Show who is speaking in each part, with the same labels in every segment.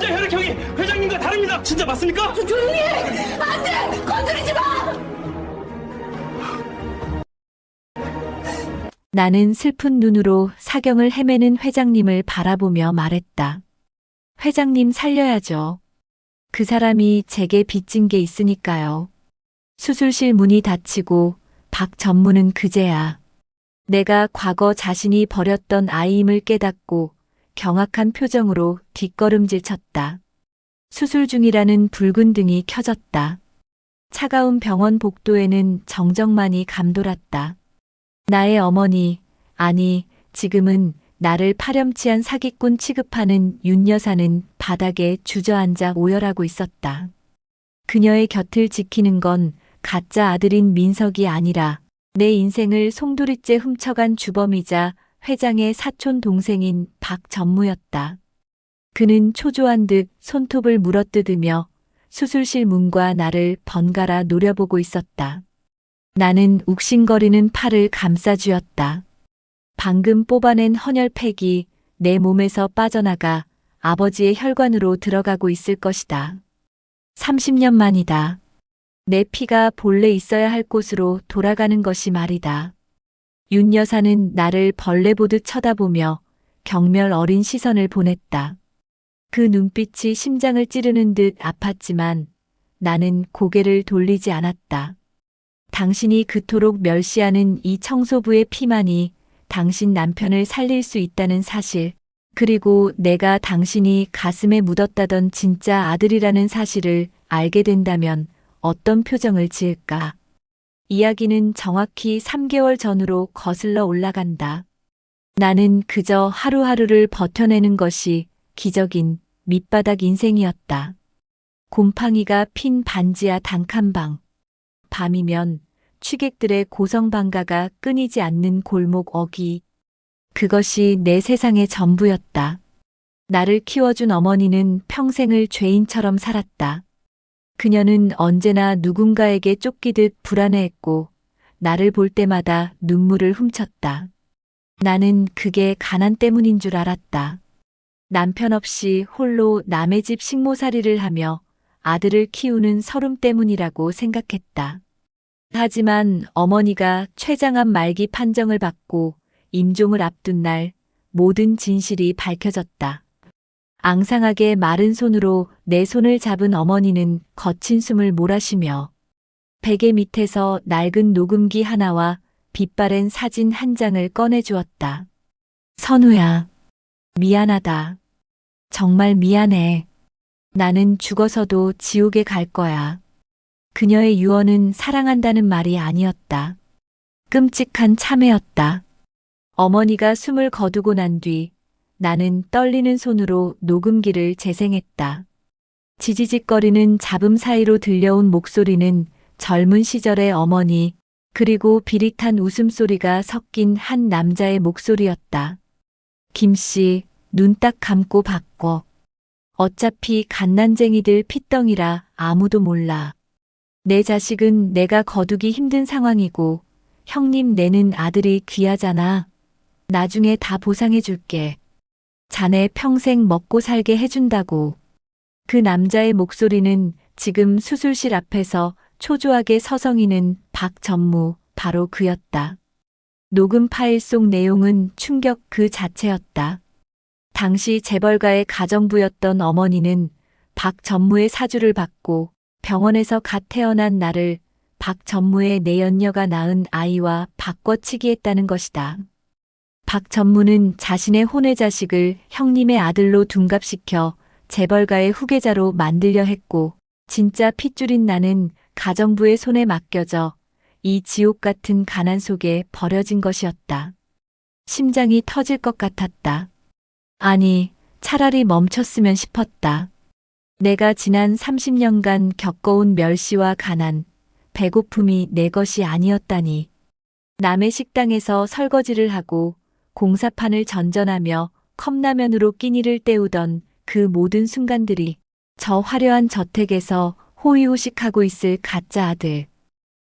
Speaker 1: 진짜 혈액형이 회장님과 다릅니다. 진짜 맞습니까?
Speaker 2: 조용히 해! 안 돼! 건드리지 마!
Speaker 3: 나는 슬픈 눈으로 사경을 헤매는 회장님을 바라보며 말했다. 회장님 살려야죠. 그 사람이 제게 빚진 게 있으니까요. 수술실 문이 닫히고 박 전무는 그제야 내가 과거 자신이 버렸던 아이임을 깨닫고 경악한 표정으로 뒷걸음질 쳤다. 수술 중이라는 붉은 등이 켜졌다. 차가운 병원 복도에는 정적만이 감돌았다. 나의 어머니, 아니 지금은 나를 파렴치한 사기꾼 취급하는 윤 여사는 바닥에 주저앉아 오열하고 있었다. 그녀의 곁을 지키는 건 가짜 아들인 민석이 아니라 내 인생을 송두리째 훔쳐간 주범이자 회장의 사촌 동생인 박전무였다. 그는 초조한 듯 손톱을 물어뜯으며 수술실 문과 나를 번갈아 노려보고 있었다. 나는 욱신거리는 팔을 감싸쥐었다. 방금 뽑아낸 헌혈팩이 내 몸에서 빠져나가 아버지의 혈관으로 들어가고 있을 것이다. 30년 만이다. 내 피가 본래 있어야 할 곳으로 돌아가는 것이 말이다. 윤 여사는 나를 벌레 보듯 쳐다보며 경멸 어린 시선을 보냈다. 그 눈빛이 심장을 찌르는 듯 아팠지만 나는 고개를 돌리지 않았다. 당신이 그토록 멸시하는 이 청소부의 피만이 당신 남편을 살릴 수 있다는 사실, 그리고 내가 당신이 가슴에 묻었다던 진짜 아들이라는 사실을 알게 된다면 어떤 표정을 지을까? 이야기는 정확히 3개월 전으로 거슬러 올라간다. 나는 그저 하루하루를 버텨내는 것이 기적인 밑바닥 인생이었다. 곰팡이가 핀 반지하 단칸방. 밤이면 취객들의 고성방가가 끊이지 않는 골목 어귀. 그것이 내 세상의 전부였다. 나를 키워준 어머니는 평생을 죄인처럼 살았다. 그녀는 언제나 누군가에게 쫓기듯 불안해했고 나를 볼 때마다 눈물을 훔쳤다. 나는 그게 가난 때문인 줄 알았다. 남편 없이 홀로 남의 집 식모살이를 하며 아들을 키우는 서름 때문이라고 생각했다. 하지만 어머니가 췌장암 말기 판정을 받고 임종을 앞둔 날 모든 진실이 밝혀졌다. 앙상하게 마른 손으로 내 손을 잡은 어머니는 거친 숨을 몰아쉬며 베개 밑에서 낡은 녹음기 하나와 빛바랜 사진 한 장을 꺼내주었다. 선우야, 미안하다. 정말 미안해. 나는 죽어서도 지옥에 갈 거야. 그녀의 유언은 사랑한다는 말이 아니었다. 끔찍한 참회였다. 어머니가 숨을 거두고 난 뒤 나는 떨리는 손으로 녹음기를 재생했다. 지지직거리는 잡음 사이로 들려온 목소리는 젊은 시절의 어머니, 그리고 비릿한 웃음소리가 섞인 한 남자의 목소리였다. 김씨, 눈 딱 감고 바꿔. 어차피 갓난쟁이들 핏덩이라 아무도 몰라. 내 자식은 내가 거두기 힘든 상황이고 형님 내는 아들이 귀하잖아. 나중에 다 보상해줄게. 자네 평생 먹고 살게 해준다고. 그 남자의 목소리는 지금 수술실 앞에서 초조하게 서성이는 박전무, 바로 그였다. 녹음 파일 속 내용은 충격 그 자체였다. 당시 재벌가의 가정부였던 어머니는 박전무의 사주를 받고 병원에서 갓 태어난 나를 박전무의 내연녀가 낳은 아이와 바꿔치기 했다는 것이다. 박전무는 자신의 혼외 자식을 형님의 아들로 둔갑시켜 재벌가의 후계자로 만들려 했고 진짜 핏줄인 나는 가정부의 손에 맡겨져 이 지옥 같은 가난 속에 버려진 것이었다. 심장이 터질 것 같았다. 아니, 차라리 멈췄으면 싶었다. 내가 지난 30년간 겪어온 멸시와 가난, 배고픔이 내 것이 아니었다니. 남의 식당에서 설거지를 하고 공사판을 전전하며 컵라면으로 끼니를 때우던 그 모든 순간들이 저 화려한 저택에서 호의호식하고 있을 가짜 아들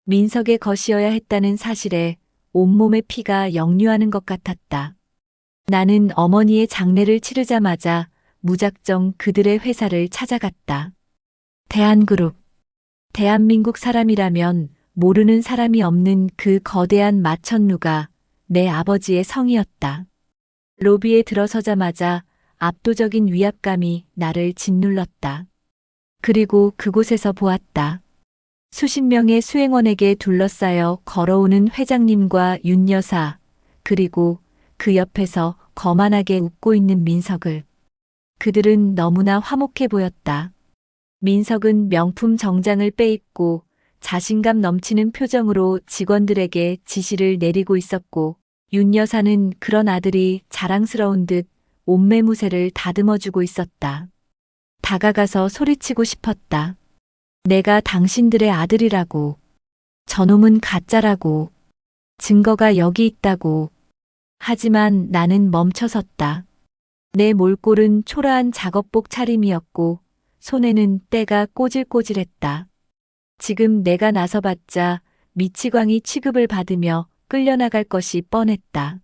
Speaker 3: 민석의 것이어야 했다는 사실에 온몸의 피가 역류하는 것 같았다. 나는 어머니의 장례를 치르자마자 무작정 그들의 회사를 찾아갔다. 대한그룹. 대한민국 사람이라면 모르는 사람이 없는 그 거대한 마천루가 내 아버지의 성이었다. 로비에 들어서자마자 압도적인 위압감이 나를 짓눌렀다. 그리고 그곳에서 보았다. 수십 명의 수행원에게 둘러싸여 걸어오는 회장님과 윤 여사, 그리고 그 옆에서 거만하게 웃고 있는 민석을. 그들은 너무나 화목해 보였다. 민석은 명품 정장을 빼입고 자신감 넘치는 표정으로 직원들에게 지시를 내리고 있었고, 윤 여사는 그런 아들이 자랑스러운 듯 옷매무새를 다듬어주고 있었다. 다가가서 소리치고 싶었다. 내가 당신들의 아들이라고. 저놈은 가짜라고. 증거가 여기 있다고. 하지만 나는 멈춰섰다. 내 몰골은 초라한 작업복 차림이었고 손에는 때가 꼬질꼬질했다. 지금 내가 나서봤자 미치광이 취급을 받으며 끌려나갈 것이 뻔했다.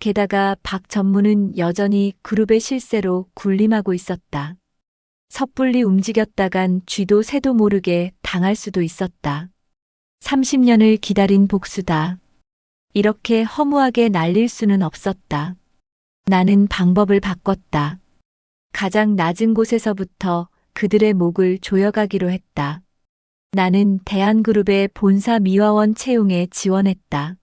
Speaker 3: 게다가 박 전무는 여전히 그룹의 실세로 군림하고 있었다. 섣불리 움직였다간 쥐도 새도 모르게 당할 수도 있었다. 30년을 기다린 복수다. 이렇게 허무하게 날릴 수는 없었다. 나는 방법을 바꿨다. 가장 낮은 곳에서부터 그들의 목을 조여가기로 했다. 나는 대한그룹의 본사 미화원 채용에 지원했다.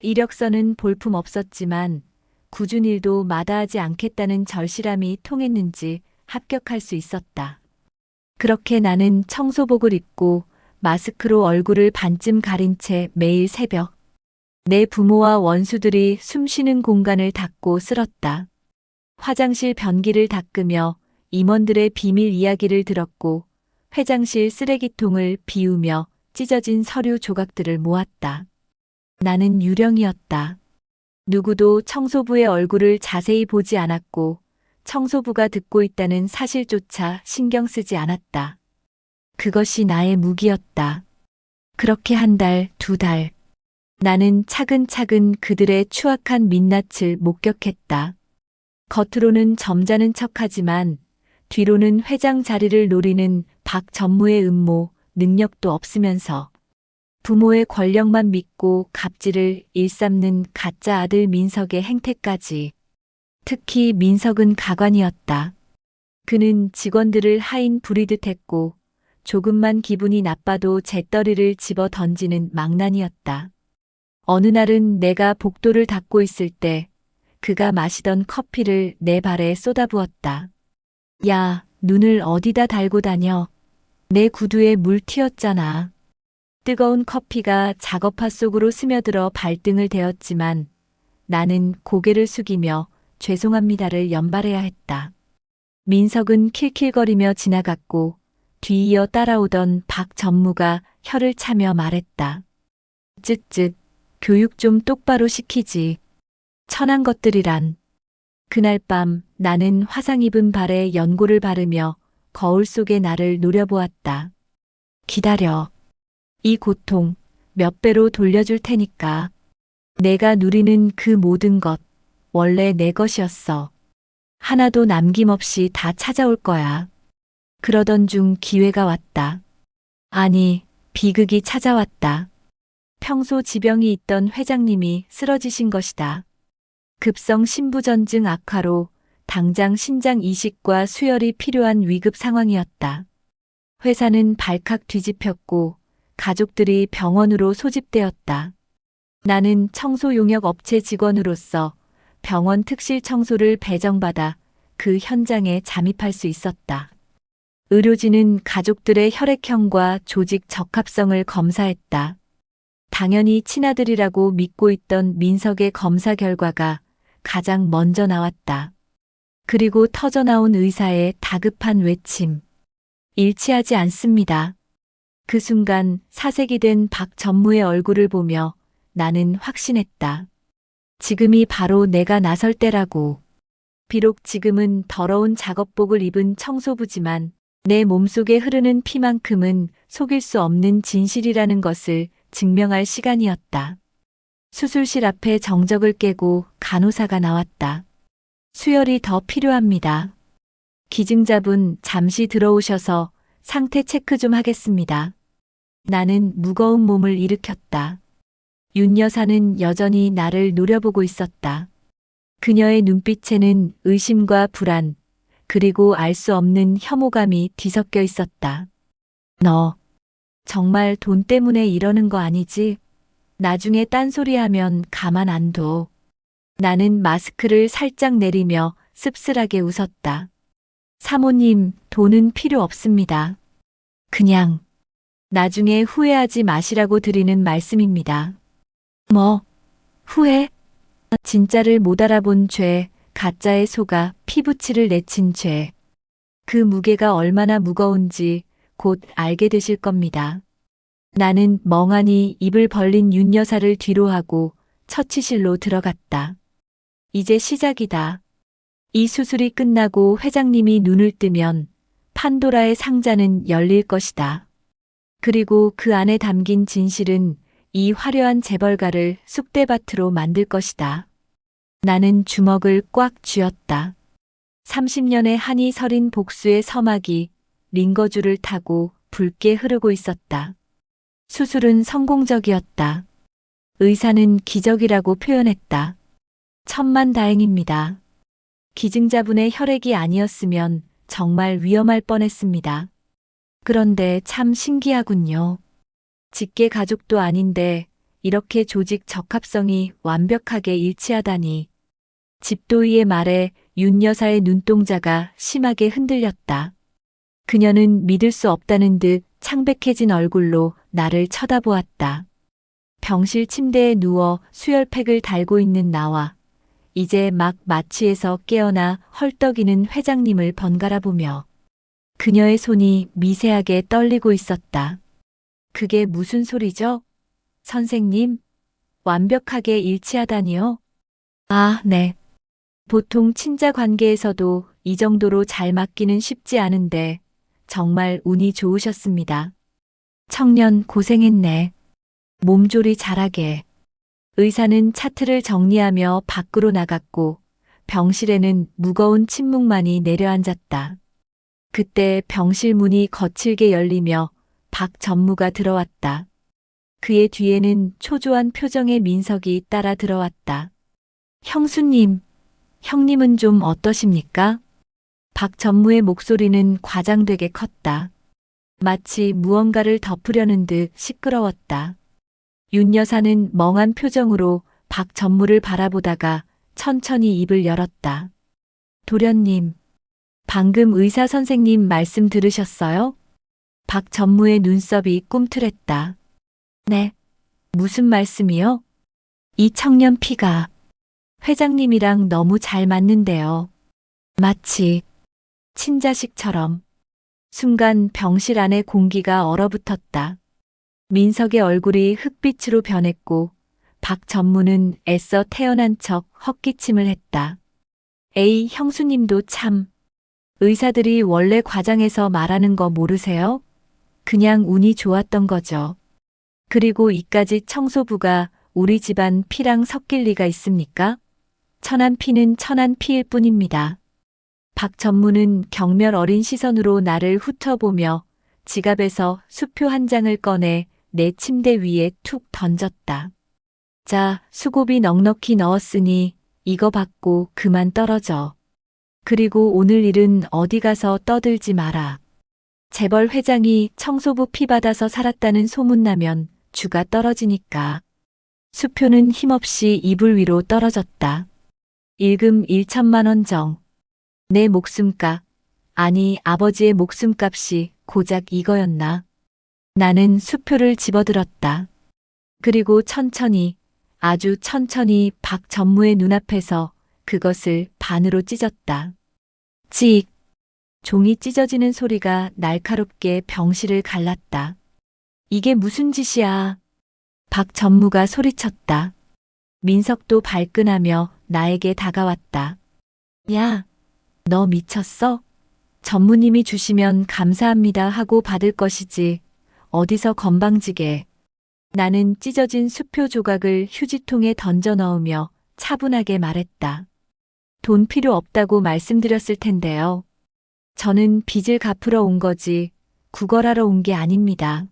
Speaker 3: 이력서는 볼품 없었지만 굳은 일도 마다하지 않겠다는 절실함이 통했는지 합격할 수 있었다. 그렇게 나는 청소복을 입고 마스크로 얼굴을 반쯤 가린 채 매일 새벽 내 부모와 원수들이 숨쉬는 공간을 닦고 쓸었다. 화장실 변기를 닦으며 임원들의 비밀 이야기를 들었고 회장실 쓰레기통을 비우며 찢어진 서류 조각들을 모았다. 나는 유령이었다. 누구도 청소부의 얼굴을 자세히 보지 않았고 청소부가 듣고 있다는 사실조차 신경 쓰지 않았다. 그것이 나의 무기였다. 그렇게 한 달, 두 달. 나는 차근차근 그들의 추악한 민낯을 목격했다. 겉으로는 점잖은 척하지만 뒤로는 회장 자리를 노리는 박 전무의 음모, 능력도 없으면서 부모의 권력만 믿고 갑질을 일삼는 가짜 아들 민석의 행태까지. 특히 민석은 가관이었다. 그는 직원들을 하인 부리듯 했고 조금만 기분이 나빠도 재떨이를 집어 던지는 망난이었다. 어느 날은 내가 복도를 닦고 있을 때 그가 마시던 커피를 내 발에 쏟아부었다. 야, 눈을 어디다 달고 다녀. 내 구두에 물 튀었잖아. 뜨거운 커피가 작업화 속으로 스며들어 발등을 데웠지만 나는 고개를 숙이며 죄송합니다를 연발해야 했다. 민석은 킬킬거리며 지나갔고 뒤이어 따라오던 박 전무가 혀를 차며 말했다. 쯧쯧, 교육 좀 똑바로 시키지. 천한 것들이란. 그날 밤 나는 화상 입은 발에 연고를 바르며 거울 속의 나를 노려보았다. 기다려. 이 고통 몇 배로 돌려줄 테니까. 내가 누리는 그 모든 것 원래 내 것이었어. 하나도 남김없이 다 찾아올 거야. 그러던 중 기회가 왔다. 아니, 비극이 찾아왔다. 평소 지병이 있던 회장님이 쓰러지신 것이다. 급성 신부전증 악화로 당장 신장 이식과 수혈이 필요한 위급 상황이었다. 회사는 발칵 뒤집혔고 가족들이 병원으로 소집되었다. 나는 청소 용역 업체 직원으로서 병원 특실 청소를 배정받아 그 현장에 잠입할 수 있었다. 의료진은 가족들의 혈액형과 조직 적합성을 검사했다. 당연히 친아들이라고 믿고 있던 민석의 검사 결과가 가장 먼저 나왔다. 그리고 터져나온 의사의 다급한 외침. 일치하지 않습니다. 그 순간 사색이 된 박 전무의 얼굴을 보며 나는 확신했다. 지금이 바로 내가 나설 때라고. 비록 지금은 더러운 작업복을 입은 청소부지만 내 몸속에 흐르는 피만큼은 속일 수 없는 진실이라는 것을 증명할 시간이었다. 수술실 앞에 정적을 깨고 간호사가 나왔다. 수혈이 더 필요합니다. 기증자분 잠시 들어오셔서 상태 체크 좀 하겠습니다. 나는 무거운 몸을 일으켰다. 윤 여사는 여전히 나를 노려보고 있었다. 그녀의 눈빛에는 의심과 불안, 그리고 알 수 없는 혐오감이 뒤섞여 있었다. 너, 정말 돈 때문에 이러는 거 아니지? 나중에 딴소리하면 가만 안 둬. 나는 마스크를 살짝 내리며 씁쓸하게 웃었다. 사모님, 돈은 필요 없습니다. 그냥 나중에 후회하지 마시라고 드리는 말씀입니다. 뭐, 후회? 진짜를 못 알아본 죄, 가짜에 속아 피부치를 내친 죄. 그 무게가 얼마나 무거운지 곧 알게 되실 겁니다. 나는 멍하니 입을 벌린 윤 여사를 뒤로하고 처치실로 들어갔다. 이제 시작이다. 이 수술이 끝나고 회장님이 눈을 뜨면 판도라의 상자는 열릴 것이다. 그리고 그 안에 담긴 진실은 이 화려한 재벌가를 쑥대밭으로 만들 것이다. 나는 주먹을 꽉 쥐었다. 30년의 한이 서린 복수의 서막이 링거줄을 타고 붉게 흐르고 있었다. 수술은 성공적이었다. 의사는 기적이라고 표현했다. 천만다행입니다. 기증자분의 혈액이 아니었으면 정말 위험할 뻔했습니다. 그런데 참 신기하군요. 직계 가족도 아닌데 이렇게 조직 적합성이 완벽하게 일치하다니. 집도이의 말에 윤 여사의 눈동자가 심하게 흔들렸다. 그녀는 믿을 수 없다는 듯 창백해진 얼굴로 나를 쳐다보았다. 병실 침대에 누워 수혈팩을 달고 있는 나와 이제 막 마취에서 깨어나 헐떡이는 회장님을 번갈아 보며 그녀의 손이 미세하게 떨리고 있었다. 그게 무슨 소리죠? 선생님, 완벽하게 일치하다니요? 아, 네. 보통 친자 관계에서도 이 정도로 잘 맞기는 쉽지 않은데 정말 운이 좋으셨습니다. 청년 고생했네. 몸조리 잘하게. 의사는 차트를 정리하며 밖으로 나갔고 병실에는 무거운 침묵만이 내려앉았다. 그때 병실 문이 거칠게 열리며 박 전무가 들어왔다. 그의 뒤에는 초조한 표정의 민석이 따라 들어왔다. 형수님, 형님은 좀 어떠십니까? 박 전무의 목소리는 과장되게 컸다. 마치 무언가를 덮으려는 듯 시끄러웠다. 윤 여사는 멍한 표정으로 박 전무를 바라보다가 천천히 입을 열었다. 도련님, 방금 의사 선생님 말씀 들으셨어요? 박 전무의 눈썹이 꿈틀했다. 네. 무슨 말씀이요? 이 청년 피가 회장님이랑 너무 잘 맞는데요. 마치 친자식처럼. 순간 병실 안의 공기가 얼어붙었다. 민석의 얼굴이 흑빛으로 변했고 박 전무는 애써 태어난 척 헛기침을 했다. 에이, 형수님도 참. 의사들이 원래 과장해서 말하는 거 모르세요? 그냥 운이 좋았던 거죠. 그리고 이까지 청소부가 우리 집안 피랑 섞일 리가 있습니까? 천한 피는 천한 피일 뿐입니다. 박 전무는 경멸 어린 시선으로 나를 훑어보며 지갑에서 수표 한 장을 꺼내 내 침대 위에 툭 던졌다. 자, 수고비 넉넉히 넣었으니 이거 받고 그만 떨어져. 그리고 오늘 일은 어디 가서 떠들지 마라. 재벌 회장이 청소부 피 받아서 살았다는 소문나면 주가 떨어지니까. 수표는 힘없이 이불 위로 떨어졌다. 일금 1천만 원 정. 내 목숨값, 아니 아버지의 목숨값이 고작 이거였나. 나는 수표를 집어들었다. 그리고 천천히, 아주 천천히 박 전무의 눈앞에서 그것을 반으로 찢었다. 찌익! 종이 찢어지는 소리가 날카롭게 병실을 갈랐다. 이게 무슨 짓이야? 박 전무가 소리쳤다. 민석도 발끈하며 나에게 다가왔다. 야, 너 미쳤어? 전무님이 주시면 감사합니다 하고 받을 것이지. 어디서 건방지게. 나는 찢어진 수표 조각을 휴지통에 던져 넣으며 차분하게 말했다. 돈 필요 없다고 말씀드렸을 텐데요. 저는 빚을 갚으러 온 거지 구걸하러 온 게 아닙니다.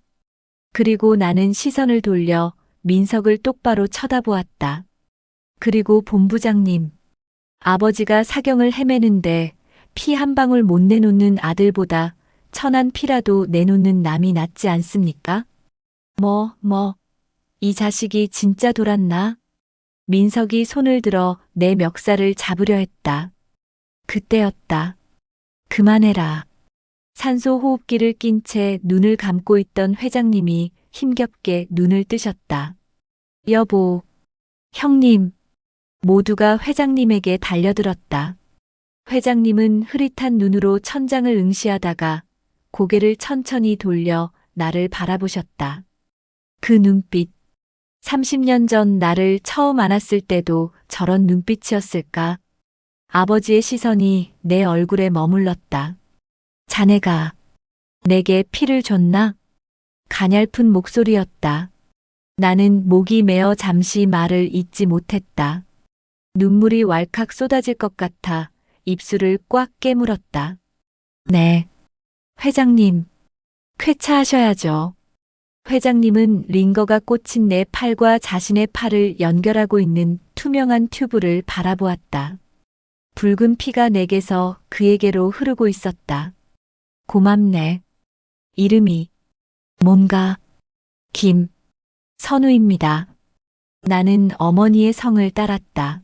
Speaker 3: 그리고 나는 시선을 돌려 민석을 똑바로 쳐다보았다. 그리고 본부장님, 아버지가 사경을 헤매는데 피 한 방울 못 내놓는 아들보다 천한 피라도 내놓는 남이 낫지 않습니까? 이 자식이 진짜 돌았나? 민석이 손을 들어 내 멱살을 잡으려 했다. 그때였다. 그만해라. 산소 호흡기를 낀 채 눈을 감고 있던 회장님이 힘겹게 눈을 뜨셨다. 여보, 형님, 모두가 회장님에게 달려들었다. 회장님은 흐릿한 눈으로 천장을 응시하다가 고개를 천천히 돌려 나를 바라보셨다. 그 눈빛, 30년 전 나를 처음 안았을 때도 저런 눈빛이었을까? 아버지의 시선이 내 얼굴에 머물렀다. 자네가 내게 피를 줬나? 가냘픈 목소리였다. 나는 목이 메어 잠시 말을 잇지 못했다. 눈물이 왈칵 쏟아질 것 같아 입술을 꽉 깨물었다. 네. 회장님, 쾌차하셔야죠. 회장님은 링거가 꽂힌 내 팔과 자신의 팔을 연결하고 있는 투명한 튜브를 바라보았다. 붉은 피가 내게서 그에게로 흐르고 있었다. 고맙네. 이름이 뭔가 김선우입니다. 나는 어머니의 성을 따랐다.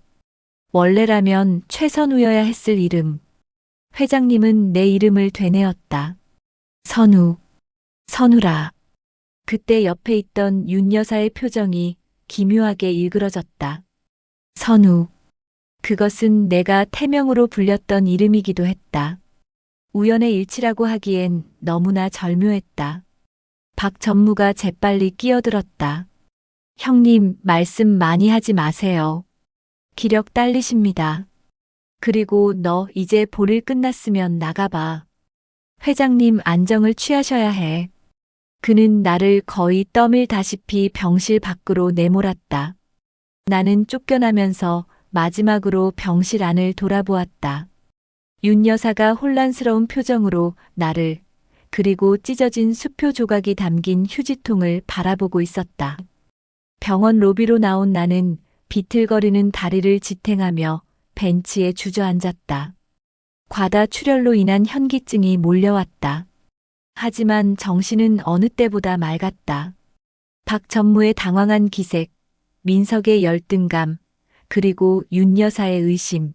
Speaker 3: 원래라면 최선우여야 했을 이름. 회장님은 내 이름을 되뇌었다. 선우라. 그때 옆에 있던 윤 여사의 표정이 기묘하게 일그러졌다. 선우. 그것은 내가 태명으로 불렸던 이름이기도 했다. 우연의 일치라고 하기엔 너무나 절묘했다. 박 전무가 재빨리 끼어들었다. 형님, 말씀 많이 하지 마세요. 기력 딸리십니다. 그리고 너 이제 볼일 끝났으면 나가봐. 회장님 안정을 취하셔야 해. 그는 나를 거의 떠밀다시피 병실 밖으로 내몰았다. 나는 쫓겨나면서 마지막으로 병실 안을 돌아보았다. 윤 여사가 혼란스러운 표정으로 나를 그리고 찢어진 수표 조각이 담긴 휴지통을 바라보고 있었다. 병원 로비로 나온 나는 비틀거리는 다리를 지탱하며 벤치에 주저앉았다. 과다 출혈로 인한 현기증이 몰려왔다. 하지만 정신은 어느 때보다 맑았다. 박 전무의 당황한 기색, 민석의 열등감, 그리고 윤 여사의 의심.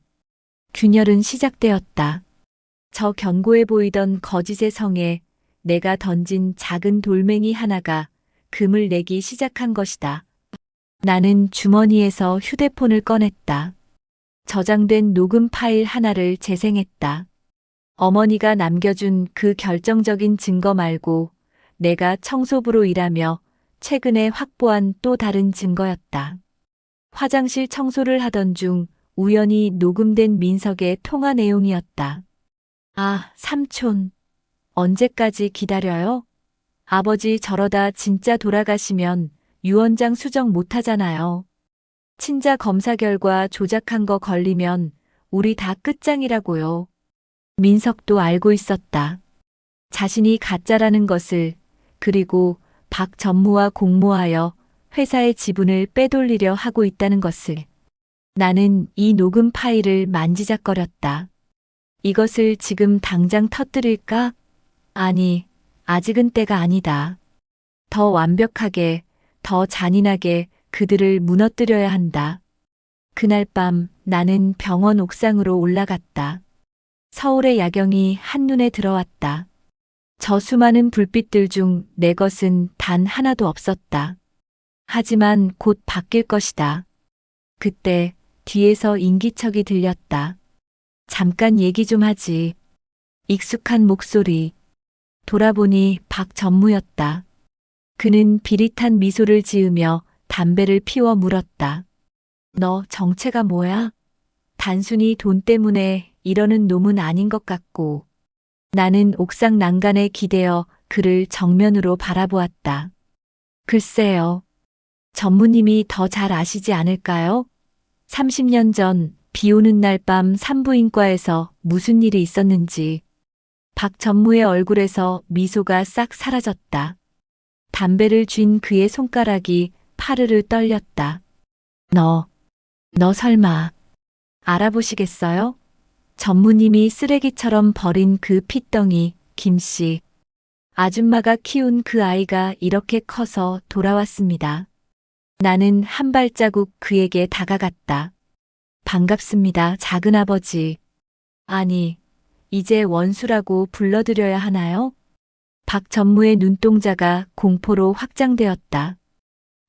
Speaker 3: 균열은 시작되었다. 저 견고해 보이던 거짓의 성에 내가 던진 작은 돌멩이 하나가 금을 내기 시작한 것이다. 나는 주머니에서 휴대폰을 꺼냈다. 저장된 녹음 파일 하나를 재생했다. 어머니가 남겨준 그 결정적인 증거 말고 내가 청소부로 일하며 최근에 확보한 또 다른 증거였다. 화장실 청소를 하던 중 우연히 녹음된 민석의 통화 내용이었다. 아, 삼촌. 언제까지 기다려요? 아버지 저러다 진짜 돌아가시면 유언장 수정 못하잖아요. 친자 검사 결과 조작한 거 걸리면 우리 다 끝장이라고요. 민석도 알고 있었다. 자신이 가짜라는 것을, 그리고 박 전무와 공모하여 회사의 지분을 빼돌리려 하고 있다는 것을. 나는 이 녹음 파일을 만지작거렸다. 이것을 지금 당장 터뜨릴까? 아니, 아직은 때가 아니다. 더 완벽하게, 더 잔인하게 그들을 무너뜨려야 한다. 그날 밤 나는 병원 옥상으로 올라갔다. 서울의 야경이 한눈에 들어왔다. 저 수많은 불빛들 중 내 것은 단 하나도 없었다. 하지만 곧 바뀔 것이다. 그때 뒤에서 인기척이 들렸다. 잠깐 얘기 좀 하지. 익숙한 목소리. 돌아보니 박 전무였다. 그는 비릿한 미소를 지으며 담배를 피워 물었다. 너 정체가 뭐야? 단순히 돈 때문에 이러는 놈은 아닌 것 같고. 나는 옥상 난간에 기대어 그를 정면으로 바라보았다. 글쎄요. 전무님이 더 잘 아시지 않을까요? 30년 전 비 오는 날 밤 산부인과에서 무슨 일이 있었는지. 박 전무의 얼굴에서 미소가 싹 사라졌다. 담배를 쥔 그의 손가락이 파르르 떨렸다. 너 설마 알아보시겠어요? 전무님이 쓰레기처럼 버린 그 핏덩이, 김씨. 아줌마가 키운 그 아이가 이렇게 커서 돌아왔습니다. 나는 한 발자국 그에게 다가갔다. 반갑습니다, 작은아버지. 아니, 이제 원수라고 불러드려야 하나요? 박 전무의 눈동자가 공포로 확장되었다.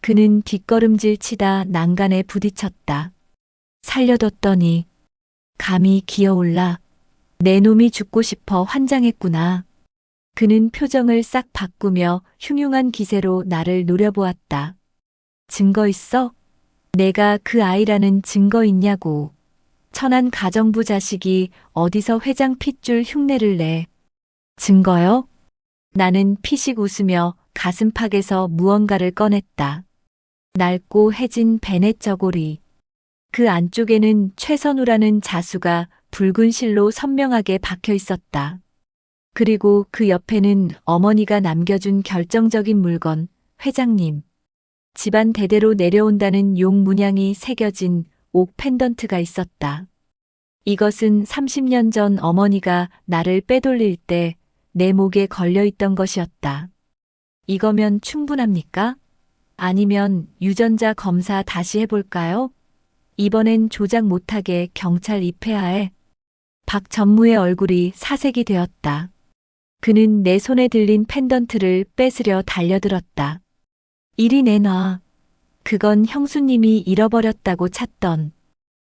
Speaker 3: 그는 뒷걸음질 치다 난간에 부딪혔다. 살려뒀더니 감히 기어올라. 내 놈이 죽고 싶어 환장했구나. 그는 표정을 싹 바꾸며 흉흉한 기세로 나를 노려보았다. 증거 있어? 내가 그 아이라는 증거 있냐고. 천한 가정부 자식이 어디서 회장 핏줄 흉내를 내. 증거요? 나는 피식 웃으며 가슴팍에서 무언가를 꺼냈다. 낡고 해진 베넷 저고리. 그 안쪽에는 최선우라는 자수가 붉은 실로 선명하게 박혀 있었다. 그리고 그 옆에는 어머니가 남겨준 결정적인 물건, 회장님. 집안 대대로 내려온다는 용 문양이 새겨진 옥 펜던트가 있었다. 이것은 30년 전 어머니가 나를 빼돌릴 때 내 목에 걸려 있던 것이었다. 이거면 충분합니까? 아니면 유전자 검사 다시 해볼까요? 이번엔 조작 못하게 경찰 입회하에. 박 전무의 얼굴이 사색이 되었다. 그는 내 손에 들린 펜던트를 뺏으려 달려들었다. 이리 내놔. 그건 형수님이 잃어버렸다고 찾던.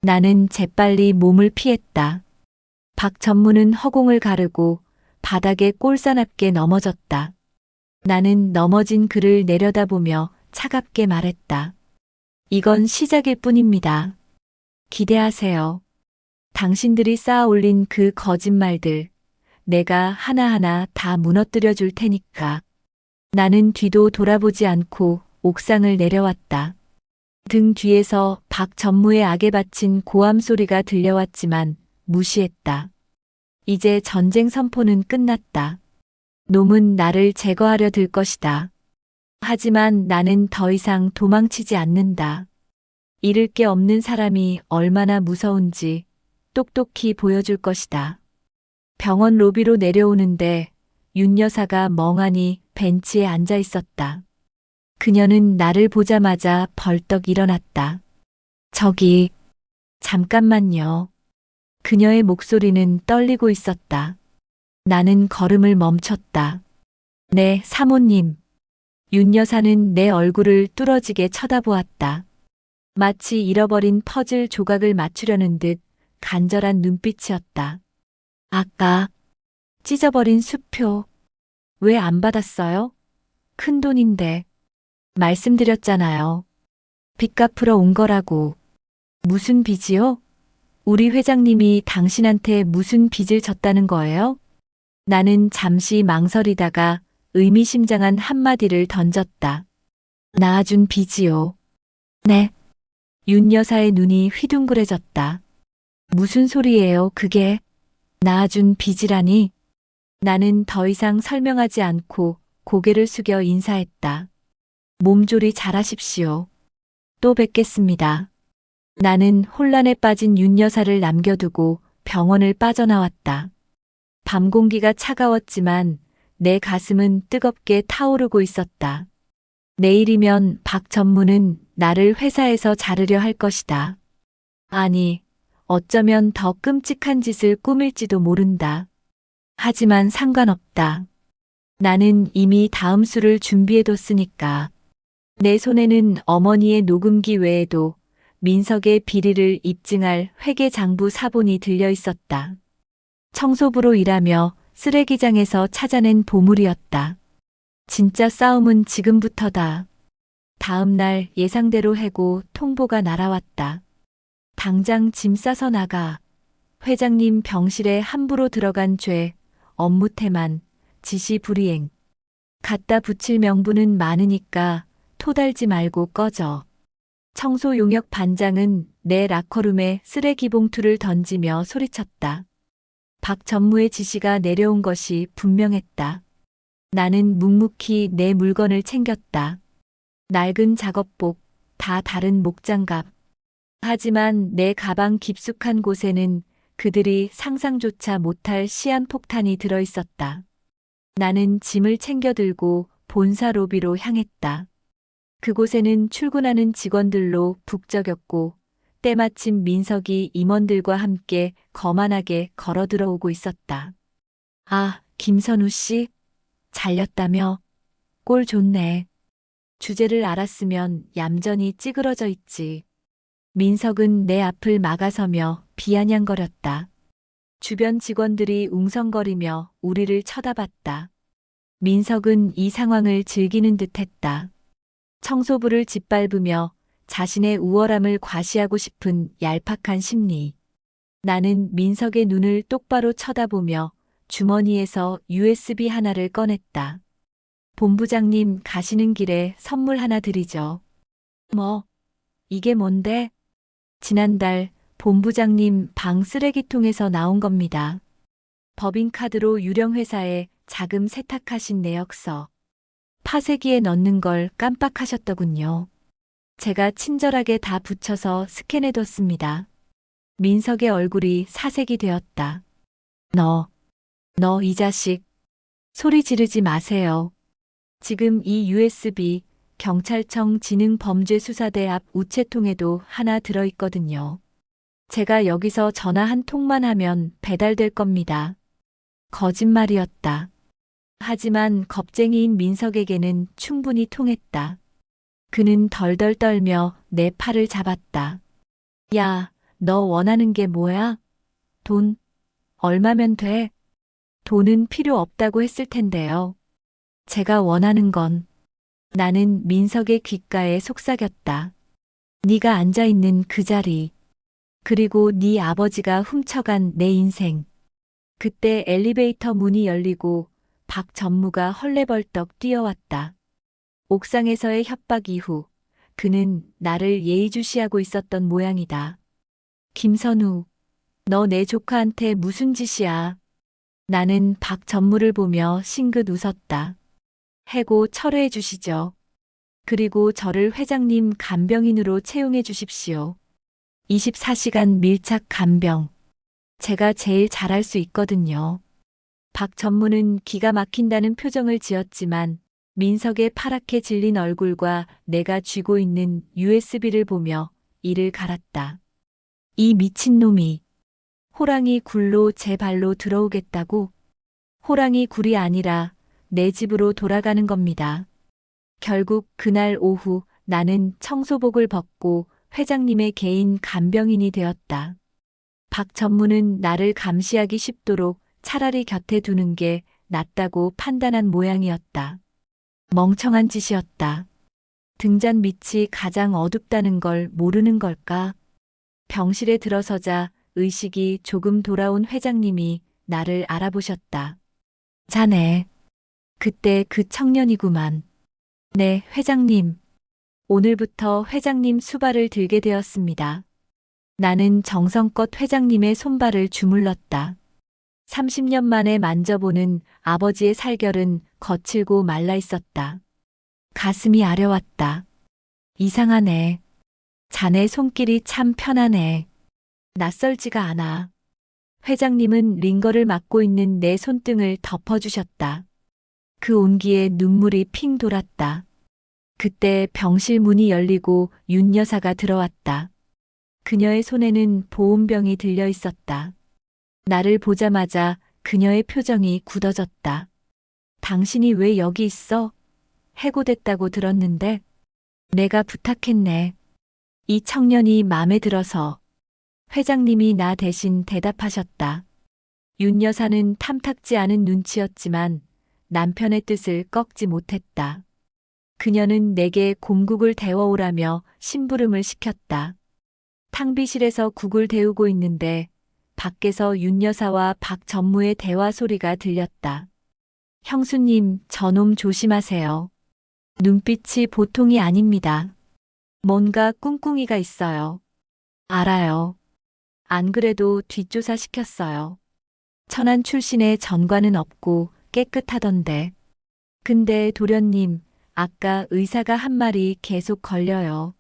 Speaker 3: 나는 재빨리 몸을 피했다. 박 전무는 허공을 가르고 바닥에 꼴사납게 넘어졌다. 나는 넘어진 그를 내려다보며 차갑게 말했다. 이건 시작일 뿐입니다. 기대하세요. 당신들이 쌓아 올린 그 거짓말들, 내가 하나하나 다 무너뜨려 줄 테니까. 나는 뒤도 돌아보지 않고 옥상을 내려왔다. 등 뒤에서 박 전무의 악에 바친 고함 소리가 들려왔지만 무시했다. 이제 전쟁 선포는 끝났다. 놈은 나를 제거하려 들 것이다. 하지만 나는 더 이상 도망치지 않는다. 잃을 게 없는 사람이 얼마나 무서운지 똑똑히 보여줄 것이다. 병원 로비로 내려오는데 윤 여사가 멍하니 벤치에 앉아 있었다. 그녀는 나를 보자마자 벌떡 일어났다. 저기, 잠깐만요. 그녀의 목소리는 떨리고 있었다. 나는 걸음을 멈췄다. 네, 사모님. 윤 여사는 내 얼굴을 뚫어지게 쳐다보았다. 마치 잃어버린 퍼즐 조각을 맞추려는 듯 간절한 눈빛이었다. 아까 찢어버린 수표 왜 안 받았어요? 큰 돈인데. 말씀드렸잖아요. 빚 갚으러 온 거라고. 무슨 빚이요? 우리 회장님이 당신한테 무슨 빚을 졌다는 거예요? 나는 잠시 망설이다가 의미심장한 한마디를 던졌다. 낳아준 빚이요. 네. 윤 여사의 눈이 휘둥그레졌다. 무슨 소리예요, 그게? 낳아준 빚이라니? 나는 더 이상 설명하지 않고 고개를 숙여 인사했다. 몸조리 잘하십시오. 또 뵙겠습니다. 나는 혼란에 빠진 윤 여사를 남겨두고 병원을 빠져나왔다. 밤 공기가 차가웠지만 내 가슴은 뜨겁게 타오르고 있었다. 내일이면 박 전무는 나를 회사에서 자르려 할 것이다. 아니, 어쩌면 더 끔찍한 짓을 꾸밀지도 모른다. 하지만 상관없다. 나는 이미 다음 수를 준비해뒀으니까. 내 손에는 어머니의 녹음기 외에도 민석의 비리를 입증할 회계장부 사본이 들려 있었다. 청소부로 일하며 쓰레기장에서 찾아낸 보물이었다. 진짜 싸움은 지금부터다. 다음 날 예상대로 해고 통보가 날아왔다. 당장 짐 싸서 나가. 회장님 병실에 함부로 들어간 죄, 업무 태만, 지시 불이행. 갖다 붙일 명분은 많으니까 토달지 말고 꺼져. 청소 용역 반장은 내 라커룸에 쓰레기 봉투를 던지며 소리쳤다. 박 전무의 지시가 내려온 것이 분명했다. 나는 묵묵히 내 물건을 챙겼다. 낡은 작업복, 다 다른 목장갑. 하지만 내 가방 깊숙한 곳에는 그들이 상상조차 못할 시한폭탄이 들어있었다. 나는 짐을 챙겨 들고 본사 로비로 향했다. 그곳에는 출근하는 직원들로 북적였고 때마침 민석이 임원들과 함께 거만하게 걸어 들어오고 있었다. 아, 김선우 씨? 잘렸다며? 꼴 좋네. 주제를 알았으면 얌전히 찌그러져 있지. 민석은 내 앞을 막아서며 비아냥거렸다. 주변 직원들이 웅성거리며 우리를 쳐다봤다. 민석은 이 상황을 즐기는 듯했다. 청소부를 짓밟으며 자신의 우월함을 과시하고 싶은 얄팍한 심리. 나는 민석의 눈을 똑바로 쳐다보며 주머니에서 USB 하나를 꺼냈다. 본부장님 가시는 길에 선물 하나 드리죠. 뭐? 이게 뭔데? 지난달 본부장님 방 쓰레기통에서 나온 겁니다. 법인카드로 유령회사에 자금 세탁하신 내역서. 파쇄기에 넣는 걸 깜빡하셨더군요. 제가 친절하게 다 붙여서 스캔해뒀습니다. 민석의 얼굴이 사색이 되었다. 너 이 자식. 소리 지르지 마세요. 지금 이 USB 경찰청 지능범죄수사대 앞 우체통에도 하나 들어있거든요. 제가 여기서 전화 한 통만 하면 배달될 겁니다. 거짓말이었다. 하지만 겁쟁이인 민석에게는 충분히 통했다. 그는 덜덜 떨며 내 팔을 잡았다. 야, 너 원하는 게 뭐야? 돈? 얼마면 돼? 돈은 필요 없다고 했을 텐데요. 제가 원하는 건 나는 민석의 귓가에 속삭였다. 네가 앉아있는 그 자리. 그리고 네 아버지가 훔쳐간 내 인생. 그때 엘리베이터 문이 열리고 박 전무가 헐레벌떡 뛰어왔다. 옥상에서의 협박 이후 그는 나를 예의주시하고 있었던 모양이다. 김선우, 너 내 조카한테 무슨 짓이야? 나는 박 전무를 보며 싱긋 웃었다. 해고 철회해 주시죠. 그리고 저를 회장님 간병인으로 채용해 주십시오. 24시간 밀착 간병. 제가 제일 잘할 수 있거든요. 박 전무는 기가 막힌다는 표정을 지었지만 민석의 파랗게 질린 얼굴과 내가 쥐고 있는 USB를 보며 이를 갈았다. 이 미친놈이 호랑이 굴로 제 발로 들어오겠다고? 호랑이 굴이 아니라 내 집으로 돌아가는 겁니다. 결국 그날 오후 나는 청소복을 벗고 회장님의 개인 간병인이 되었다. 박 전무는 나를 감시하기 쉽도록 차라리 곁에 두는 게 낫다고 판단한 모양이었다. 멍청한 짓이었다. 등잔 밑이 가장 어둡다는 걸 모르는 걸까? 병실에 들어서자 의식이 조금 돌아온 회장님이 나를 알아보셨다. 자네. 그때 그 청년이구만. 네, 회장님. 오늘부터 회장님 수발을 들게 되었습니다. 나는 정성껏 회장님의 손발을 주물렀다. 30년 만에 만져보는 아버지의 살결은 거칠고 말라 있었다. 가슴이 아려왔다. 이상하네. 자네 손길이 참 편하네. 낯설지가 않아. 회장님은 링거를 맡고 있는 내 손등을 덮어주셨다. 그 온기에 눈물이 핑 돌았다. 그때 병실 문이 열리고 윤 여사가 들어왔다. 그녀의 손에는 보온병이 들려 있었다. 나를 보자마자 그녀의 표정이 굳어졌다. 당신이 왜 여기 있어? 해고됐다고 들었는데. 내가 부탁했네. 이 청년이 마음에 들어서. 회장님이 나 대신 대답하셨다. 윤 여사는 탐탁지 않은 눈치였지만 남편의 뜻을 꺾지 못했다. 그녀는 내게 공국을 데워오라며 심부름을 시켰다. 탕비실에서 국을 데우고 있는데 밖에서 윤 여사와 박 전무의 대화 소리가 들렸다. 형수님, 저놈 조심하세요. 눈빛이 보통이 아닙니다. 뭔가 꿍꿍이가 있어요. 알아요. 안 그래도 뒷조사 시켰어요. 천안 출신의 전과는 없고 깨끗하던데. 근데 도련님, 아까 의사가 한 말이 계속 걸려요.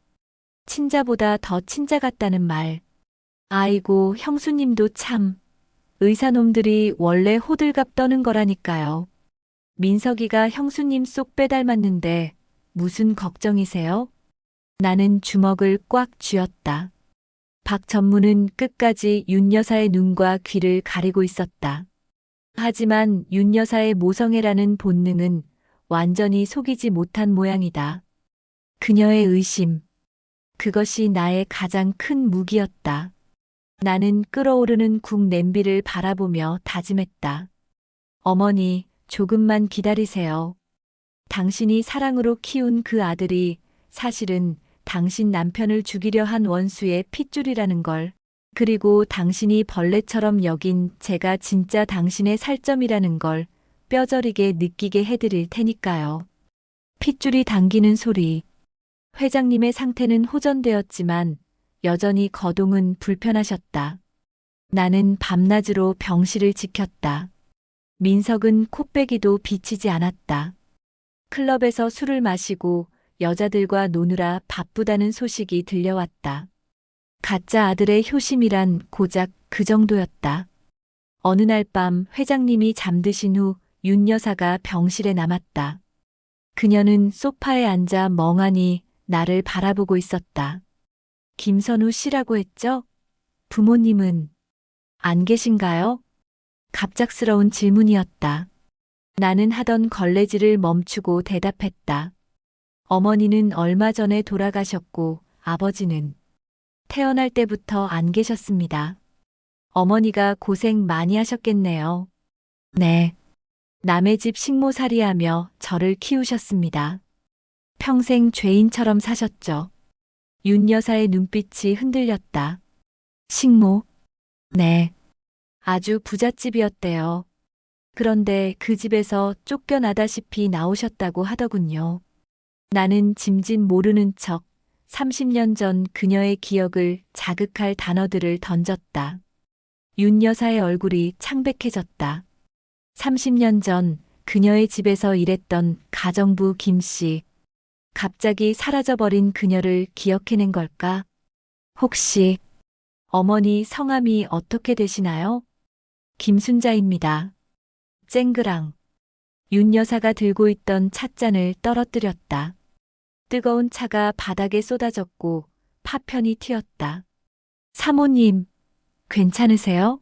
Speaker 3: 친자보다 더 친자 같다는 말. 아이고, 형수님도 참. 의사놈들이 원래 호들갑 떠는 거라니까요. 민석이가 형수님 쏙 빼닮았는데 무슨 걱정이세요? 나는 주먹을 꽉 쥐었다. 박 전무는 끝까지 윤 여사의 눈과 귀를 가리고 있었다. 하지만 윤 여사의 모성애라는 본능은 완전히 속이지 못한 모양이다. 그녀의 의심. 그것이 나의 가장 큰 무기였다. 나는 끓어오르는 국 냄비를 바라보며 다짐했다. 어머니, 조금만 기다리세요. 당신이 사랑으로 키운 그 아들이 사실은 당신 남편을 죽이려 한 원수의 핏줄이라는 걸, 그리고 당신이 벌레처럼 여긴 제가 진짜 당신의 살점이라는 걸 뼈저리게 느끼게 해드릴 테니까요. 핏줄이 당기는 소리. 회장님의 상태는 호전되었지만 여전히 거동은 불편하셨다. 나는 밤낮으로 병실을 지켰다. 민석은 코빼기도 비치지 않았다. 클럽에서 술을 마시고 여자들과 노느라 바쁘다는 소식이 들려왔다. 가짜 아들의 효심이란 고작 그 정도였다. 어느 날 밤 회장님이 잠드신 후 윤 여사가 병실에 남았다. 그녀는 소파에 앉아 멍하니 나를 바라보고 있었다. 김선우 씨라고 했죠? 부모님은 안 계신가요? 갑작스러운 질문이었다. 나는 하던 걸레질을 멈추고 대답했다. 어머니는 얼마 전에 돌아가셨고 아버지는 태어날 때부터 안 계셨습니다. 어머니가 고생 많이 하셨겠네요. 네. 남의 집 식모살이하며 저를 키우셨습니다. 평생 죄인처럼 사셨죠. 윤 여사의 눈빛이 흔들렸다. 식모? 네. 아주 부잣집이었대요. 그런데 그 집에서 쫓겨나다시피 나오셨다고 하더군요. 나는 짐짓 모르는 척 30년 전 그녀의 기억을 자극할 단어들을 던졌다. 윤 여사의 얼굴이 창백해졌다. 30년 전 그녀의 집에서 일했던 가정부 김 씨. 갑자기 사라져버린 그녀를 기억해낸 걸까? 혹시 어머니 성함이 어떻게 되시나요? 김순자입니다. 쨍그랑. 윤 여사가 들고 있던 찻잔을 떨어뜨렸다. 뜨거운 차가 바닥에 쏟아졌고 파편이 튀었다. 사모님, 괜찮으세요?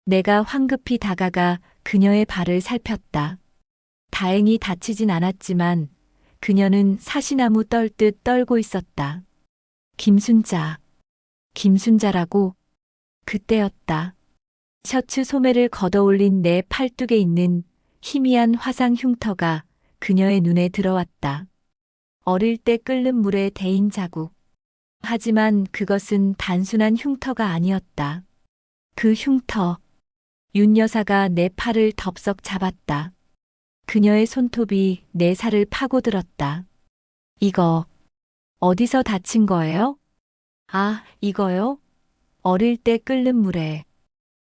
Speaker 3: 내가 황급히 다가가 그녀의 발을 살폈다. 다행히 다치진 않았지만 그녀는 사시나무 떨듯 떨고 있었다. 김순자. 김순자라고? 그때였다. 셔츠 소매를 걷어올린 내 팔뚝에 있는 희미한 화상 흉터가 그녀의 눈에 들어왔다. 어릴 때 끓는 물에 데인 자국. 하지만 그것은 단순한 흉터가 아니었다. 그 흉터. 윤 여사가 내 팔을 덥석 잡았다. 그녀의 손톱이 내 살을 파고들었다. 이거 어디서 다친 거예요? 아, 이거요? 어릴 때 끓는 물에.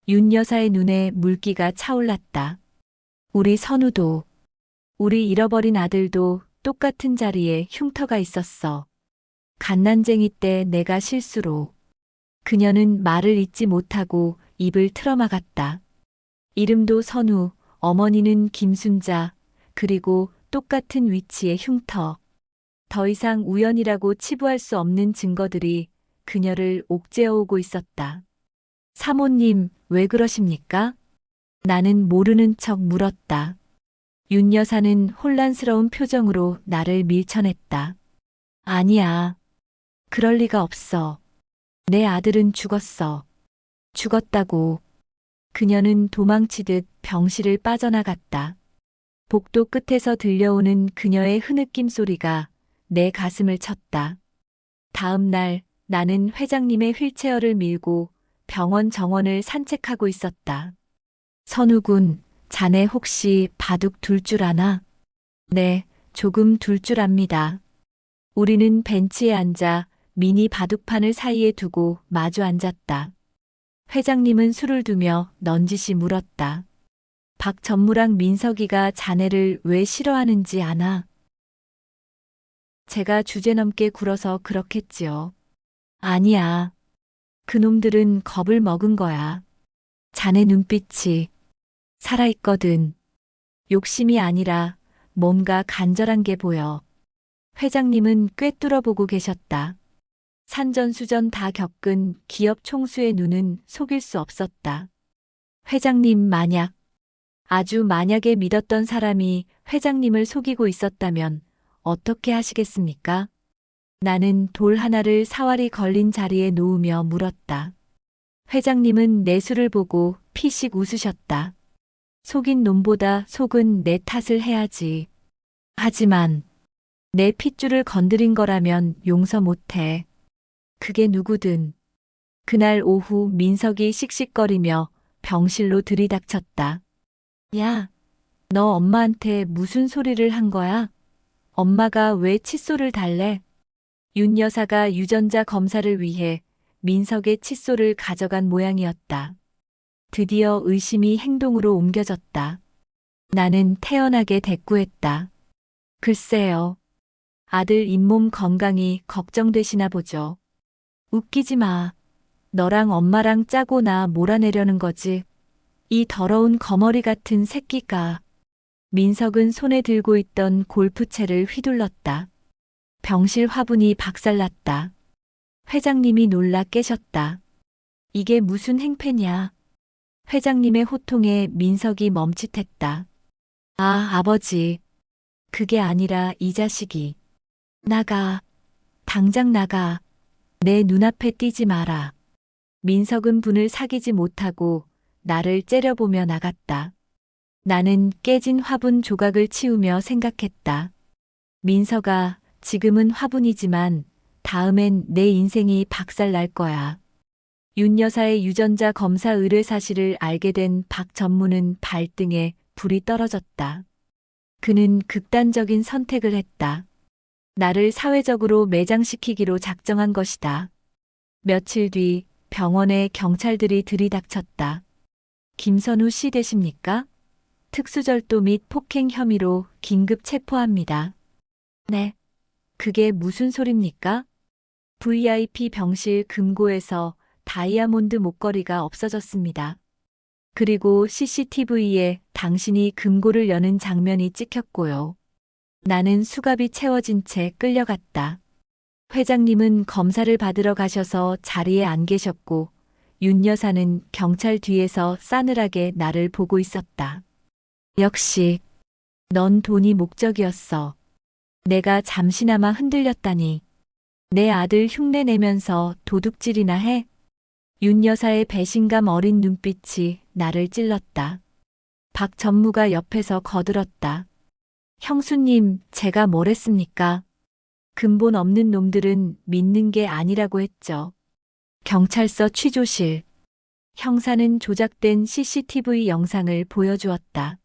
Speaker 3: 윤 여사의 눈에 물기가 차올랐다. 우리 선우도, 우리 잃어버린 아들도 똑같은 자리에 흉터가 있었어. 갓난쟁이 때 내가 실수로. 그녀는 말을 잇지 못하고 입을 틀어막았다. 이름도 선우, 어머니는 김순자, 그리고 똑같은 위치의 흉터. 더 이상 우연이라고 치부할 수 없는 증거들이 그녀를 옥죄어오고 있었다. 사모님, 왜 그러십니까? 나는 모르는 척 물었다. 윤 여사는 혼란스러운 표정으로 나를 밀쳐냈다. 아니야. 그럴 리가 없어. 내 아들은 죽었어. 죽었다고. 그녀는 도망치듯 병실을 빠져나갔다. 복도 끝에서 들려오는 그녀의 흐느낌 소리가 내 가슴을 쳤다. 다음 날 나는 회장님의 휠체어를 밀고 병원 정원을 산책하고 있었다. 선우군, 자네 혹시 바둑 둘 줄 아나? 네, 조금 둘 줄 압니다. 우리는 벤치에 앉아 미니 바둑판을 사이에 두고 마주 앉았다. 회장님은 술을 두며 넌지시 물었다. 박 전무랑 민석이가 자네를 왜 싫어하는지 아나? 제가 주제넘게 굴어서 그렇겠지요. 아니야. 그놈들은 겁을 먹은 거야. 자네 눈빛이 살아있거든. 욕심이 아니라 뭔가 간절한 게 보여. 회장님은 꿰뚫어보고 계셨다. 산전수전 다 겪은 기업 총수의 눈은 속일 수 없었다. 회장님 만약, 아주 만약에 믿었던 사람이 회장님을 속이고 있었다면 어떻게 하시겠습니까? 나는 돌 하나를 사활이 걸린 자리에 놓으며 물었다. 회장님은 내 술을 보고 피식 웃으셨다. 속인 놈보다 속은 내 탓을 해야지. 하지만 내 핏줄을 건드린 거라면 용서 못해. 그게 누구든. 그날 오후 민석이 씩씩거리며 병실로 들이닥쳤다. 야, 너 엄마한테 무슨 소리를 한 거야? 엄마가 왜 칫솔을 달래? 윤 여사가 유전자 검사를 위해 민석의 칫솔을 가져간 모양이었다. 드디어 의심이 행동으로 옮겨졌다. 나는 태연하게 대꾸했다. 글쎄요. 아들 잇몸 건강이 걱정되시나 보죠. 웃기지 마. 너랑 엄마랑 짜고 나 몰아내려는 거지. 이 더러운 거머리 같은 새끼가. 민석은 손에 들고 있던 골프채를 휘둘렀다. 병실 화분이 박살났다. 회장님이 놀라 깨셨다. 이게 무슨 행패냐. 회장님의 호통에 민석이 멈칫했다. 아, 아버지. 그게 아니라 이 자식이. 나가. 당장 나가. 내 눈앞에 띄지 마라. 민석은 분을 사귀지 못하고 나를 째려보며 나갔다. 나는 깨진 화분 조각을 치우며 생각했다. 민석아, 지금은 화분이지만 다음엔 내 인생이 박살날 거야. 윤 여사의 유전자 검사 의뢰 사실을 알게 된 박 전무는 발등에 불이 떨어졌다. 그는 극단적인 선택을 했다. 나를 사회적으로 매장시키기로 작정한 것이다. 며칠 뒤 병원에 경찰들이 들이닥쳤다. 김선우 씨 되십니까? 특수절도 및 폭행 혐의로 긴급 체포합니다. 네. 그게 무슨 소립니까? VIP 병실 금고에서 다이아몬드 목걸이가 없어졌습니다. 그리고 CCTV에 당신이 금고를 여는 장면이 찍혔고요. 나는 수갑이 채워진 채 끌려갔다. 회장님은 검사를 받으러 가셔서 자리에 안 계셨고 윤 여사는 경찰 뒤에서 싸늘하게 나를 보고 있었다. 역시 넌 돈이 목적이었어. 내가 잠시나마 흔들렸다니. 내 아들 흉내 내면서 도둑질이나 해? 윤 여사의 배신감 어린 눈빛이 나를 찔렀다. 박 전무가 옆에서 거들었다. 형수님, 제가 뭘 했습니까? 근본 없는 놈들은 믿는 게 아니라고 했죠. 경찰서 취조실. 형사는 조작된 CCTV 영상을 보여주었다.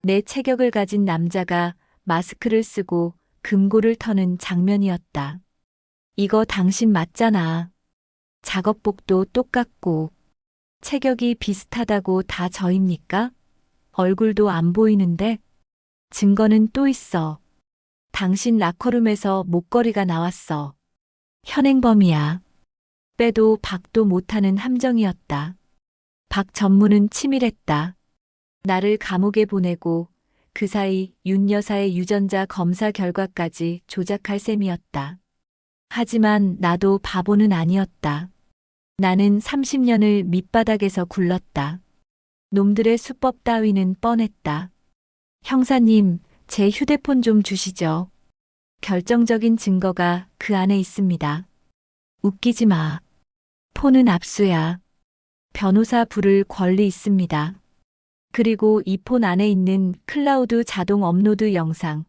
Speaker 3: 내 체격을 가진 남자가 마스크를 쓰고 금고를 터는 장면이었다. 이거 당신 맞잖아. 작업복도 똑같고 체격이 비슷하다고 다 저입니까? 얼굴도 안 보이는데? 증거는 또 있어. 당신 라커룸에서 목걸이가 나왔어. 현행범이야. 빼도 박도 못하는 함정이었다. 박 전무는 치밀했다. 나를 감옥에 보내고 그 사이 윤 여사의 유전자 검사 결과까지 조작할 셈이었다. 하지만 나도 바보는 아니었다. 나는 30년을 밑바닥에서 굴렀다. 놈들의 수법 따위는 뻔했다. 형사님, 제 휴대폰 좀 주시죠. 결정적인 증거가 그 안에 있습니다. 웃기지 마. 폰은 압수야. 변호사 부를 권리 있습니다. 그리고 이 폰 안에 있는 클라우드 자동 업로드 영상.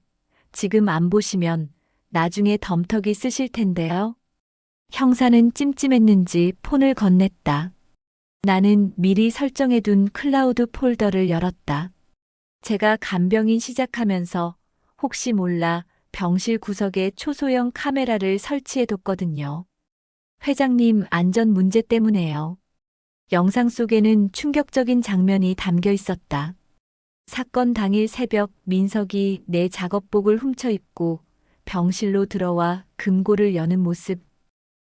Speaker 3: 지금 안 보시면 나중에 덤터기 쓰실 텐데요. 형사는 찜찜했는지 폰을 건넸다. 나는 미리 설정해둔 클라우드 폴더를 열었다. 제가 간병인 시작하면서 혹시 몰라 병실 구석에 초소형 카메라를 설치해뒀거든요. 회장님 안전 문제 때문에요. 영상 속에는 충격적인 장면이 담겨 있었다. 사건 당일 새벽 민석이 내 작업복을 훔쳐 입고 병실로 들어와 금고를 여는 모습,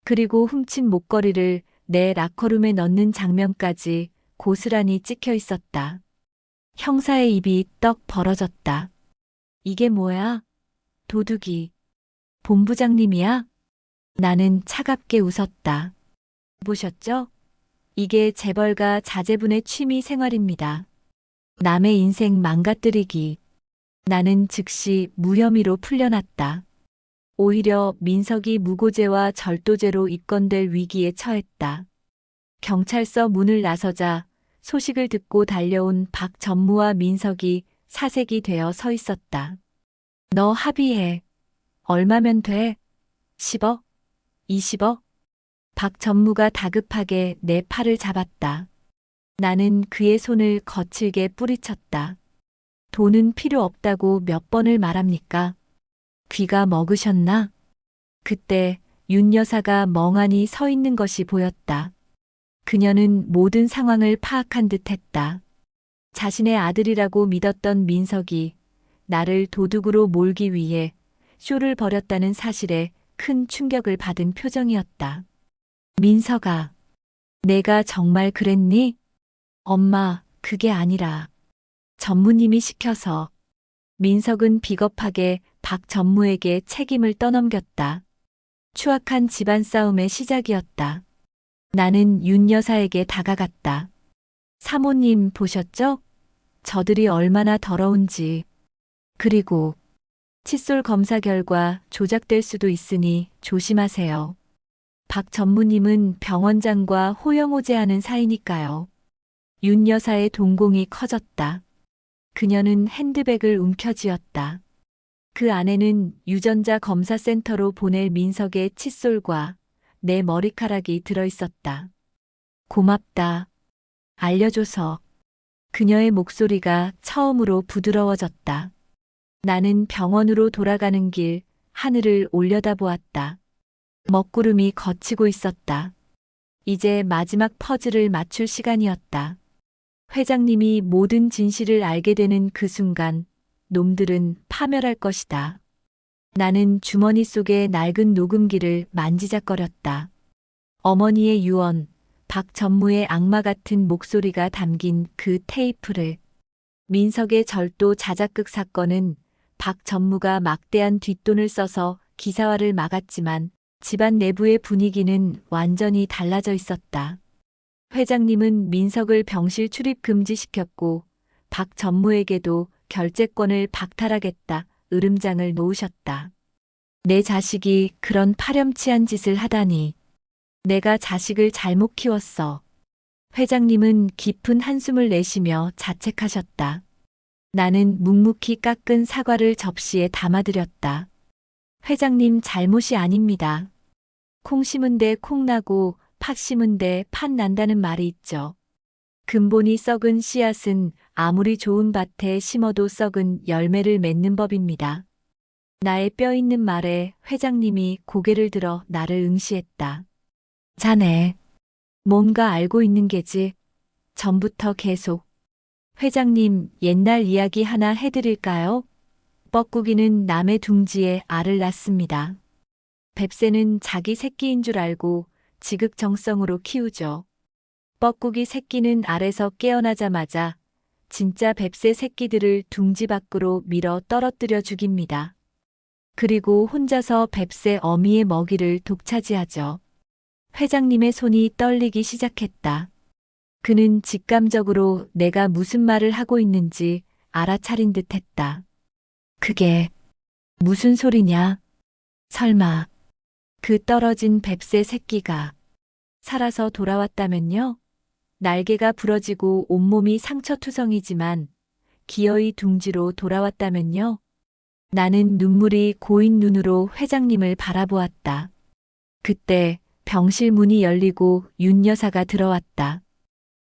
Speaker 3: 그리고 훔친 목걸이를 내 라커룸에 넣는 장면까지 고스란히 찍혀 있었다. 형사의 입이 떡 벌어졌다. 이게 뭐야? 도둑이 본부장님이야? 나는 차갑게 웃었다. 보셨죠? 이게 재벌가 자제분의 취미 생활입니다. 남의 인생 망가뜨리기. 나는 즉시 무혐의로 풀려났다. 오히려 민석이 무고죄와 절도죄로 입건될 위기에 처했다. 경찰서 문을 나서자 소식을 듣고 달려온 박 전무와 민석이 사색이 되어 서 있었다. 너 합의해. 얼마면 돼? 10억? 20억? 박 전무가 다급하게 내 팔을 잡았다. 나는 그의 손을 거칠게 뿌리쳤다. 돈은 필요 없다고 몇 번을 말합니까? 귀가 먹으셨나? 그때 윤 여사가 멍하니 서 있는 것이 보였다. 그녀는 모든 상황을 파악한 듯 했다. 자신의 아들이라고 믿었던 민석이 나를 도둑으로 몰기 위해 쇼를 벌였다는 사실에 큰 충격을 받은 표정이었다. 민석아, 내가 정말 그랬니? 엄마, 그게 아니라 전무님이 시켜서. 민석은 비겁하게 박 전무에게 책임을 떠넘겼다. 추악한 집안 싸움의 시작이었다. 나는 윤 여사에게 다가갔다. 사모님 보셨죠? 저들이 얼마나 더러운지. 그리고 칫솔 검사 결과 조작될 수도 있으니 조심하세요. 박 전무님은 병원장과 호영호재하는 사이니까요. 윤 여사의 동공이 커졌다. 그녀는 핸드백을 움켜쥐었다. 그 안에는 유전자 검사센터로 보낼 민석의 칫솔과 내 머리카락이 들어있었다. 고맙다. 알려줘서. 그녀의 목소리가 처음으로 부드러워졌다. 나는 병원으로 돌아가는 길 하늘을 올려다보았다. 먹구름이 걷히고 있었다. 이제 마지막 퍼즐을 맞출 시간이었다. 회장님이 모든 진실을 알게 되는 그 순간 놈들은 파멸할 것이다. 나는 주머니 속의 낡은 녹음기를 만지작거렸다. 어머니의 유언, 박 전무의 악마 같은 목소리가 담긴 그 테이프를. 민석의 절도 자작극 사건은 박 전무가 막대한 뒷돈을 써서 기사화를 막았지만 집안 내부의 분위기는 완전히 달라져 있었다. 회장님은 민석을 병실 출입 금지시켰고 박 전무에게도 결재권을 박탈하겠다 으름장을 놓으셨다. 내 자식이 그런 파렴치한 짓을 하다니. 내가 자식을 잘못 키웠어. 회장님은 깊은 한숨을 내쉬며 자책하셨다. 나는 묵묵히 깎은 사과를 접시에 담아드렸다. 회장님 잘못이 아닙니다. 콩 심은 데 콩 나고 팥 심은 데 팥 난다는 말이 있죠. 근본이 썩은 씨앗은 아무리 좋은 밭에 심어도 썩은 열매를 맺는 법입니다. 나의 뼈 있는 말에 회장님이 고개를 들어 나를 응시했다. 자네, 뭔가 알고 있는 게지. 전부터 계속. 회장님, 옛날 이야기 하나 해드릴까요? 뻐꾸기는 남의 둥지에 알을 낳습니다. 뱁새는 자기 새끼인 줄 알고 지극정성으로 키우죠. 뻐꾸기 새끼는 알에서 깨어나자마자 진짜 뱁새 새끼들을 둥지 밖으로 밀어 떨어뜨려 죽입니다. 그리고 혼자서 뱁새 어미의 먹이를 독차지하죠. 회장님의 손이 떨리기 시작했다. 그는 직감적으로 내가 무슨 말을 하고 있는지 알아차린 듯 했다. 그게 무슨 소리냐? 설마 그 떨어진 뱁새 새끼가 살아서 돌아왔다면요? 날개가 부러지고 온몸이 상처투성이지만 기어이 둥지로 돌아왔다면요? 나는 눈물이 고인 눈으로 회장님을 바라보았다. 그때 병실 문이 열리고 윤 여사가 들어왔다.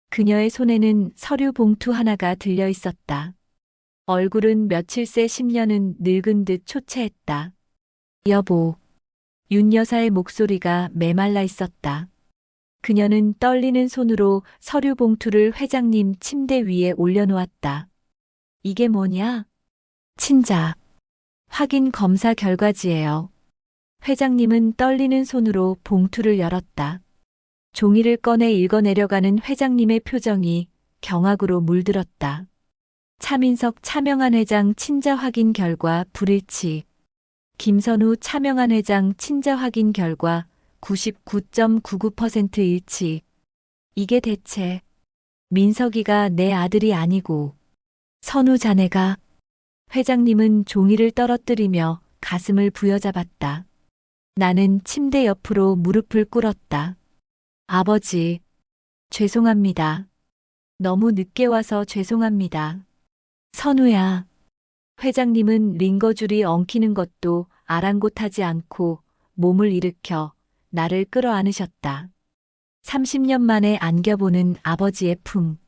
Speaker 3: 그녀의 손에는 서류 봉투 하나가 들려 있었다. 얼굴은 며칠 새 10년은 늙은 듯 초췌했다. 여보. 윤 여사의 목소리가 메말라 있었다. 그녀는 떨리는 손으로 서류 봉투를 회장님 침대 위에 올려놓았다. 이게 뭐냐? 친자. 확인 검사 결과지예요. 회장님은 떨리는 손으로 봉투를 열었다. 종이를 꺼내 읽어내려가는 회장님의 표정이 경악으로 물들었다. 차민석 차명한 회장 친자 확인 결과 불일치. 김선우 차명한 회장 친자 확인 결과 99.99% 일치. 이게 대체 민석이가 내 아들이 아니고 선우 자네가. 회장님은 종이를 떨어뜨리며 가슴을 부여잡았다. 나는 침대 옆으로 무릎을 꿇었다. 아버지, 죄송합니다. 너무 늦게 와서 죄송합니다. 선우야. 회장님은 링거줄이 엉키는 것도 아랑곳하지 않고 몸을 일으켜 나를 끌어안으셨다. 30년 만에 안겨보는 아버지의 품.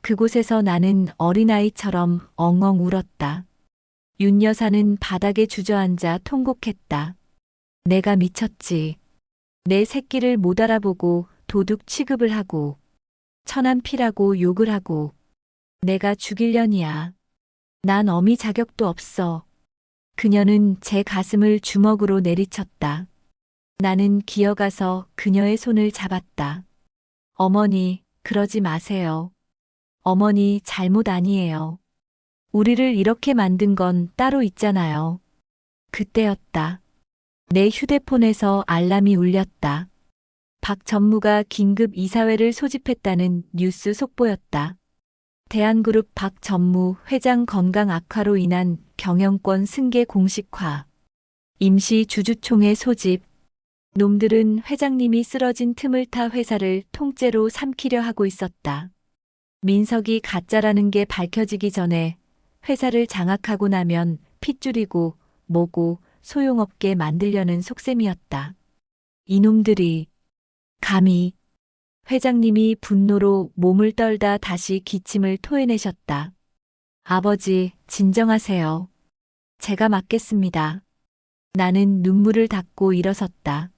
Speaker 3: 그곳에서 나는 어린아이처럼 엉엉 울었다. 윤 여사는 바닥에 주저앉아 통곡했다. 내가 미쳤지. 내 새끼를 못 알아보고 도둑 취급을 하고 천안피라고 욕을 하고 내가 죽일년이야. 난 어미 자격도 없어. 그녀는 제 가슴을 주먹으로 내리쳤다. 나는 기어가서 그녀의 손을 잡았다. 어머니, 그러지 마세요. 어머니 잘못 아니에요. 우리를 이렇게 만든 건 따로 있잖아요. 그때였다. 내 휴대폰에서 알람이 울렸다. 박 전무가 긴급 이사회를 소집했다는 뉴스 속보였다. 대한그룹 박 전무 회장 건강 악화로 인한 경영권 승계 공식화. 임시 주주총회 소집. 놈들은 회장님이 쓰러진 틈을 타 회사를 통째로 삼키려 하고 있었다. 민석이 가짜라는 게 밝혀지기 전에 회사를 장악하고 나면 핏줄이고 뭐고 소용없게 만들려는 속셈이었다. 이놈들이 감히. 회장님이 분노로 몸을 떨다 다시 기침을 토해내셨다. 아버지, 진정하세요. 제가 맡겠습니다. 나는 눈물을 닦고 일어섰다.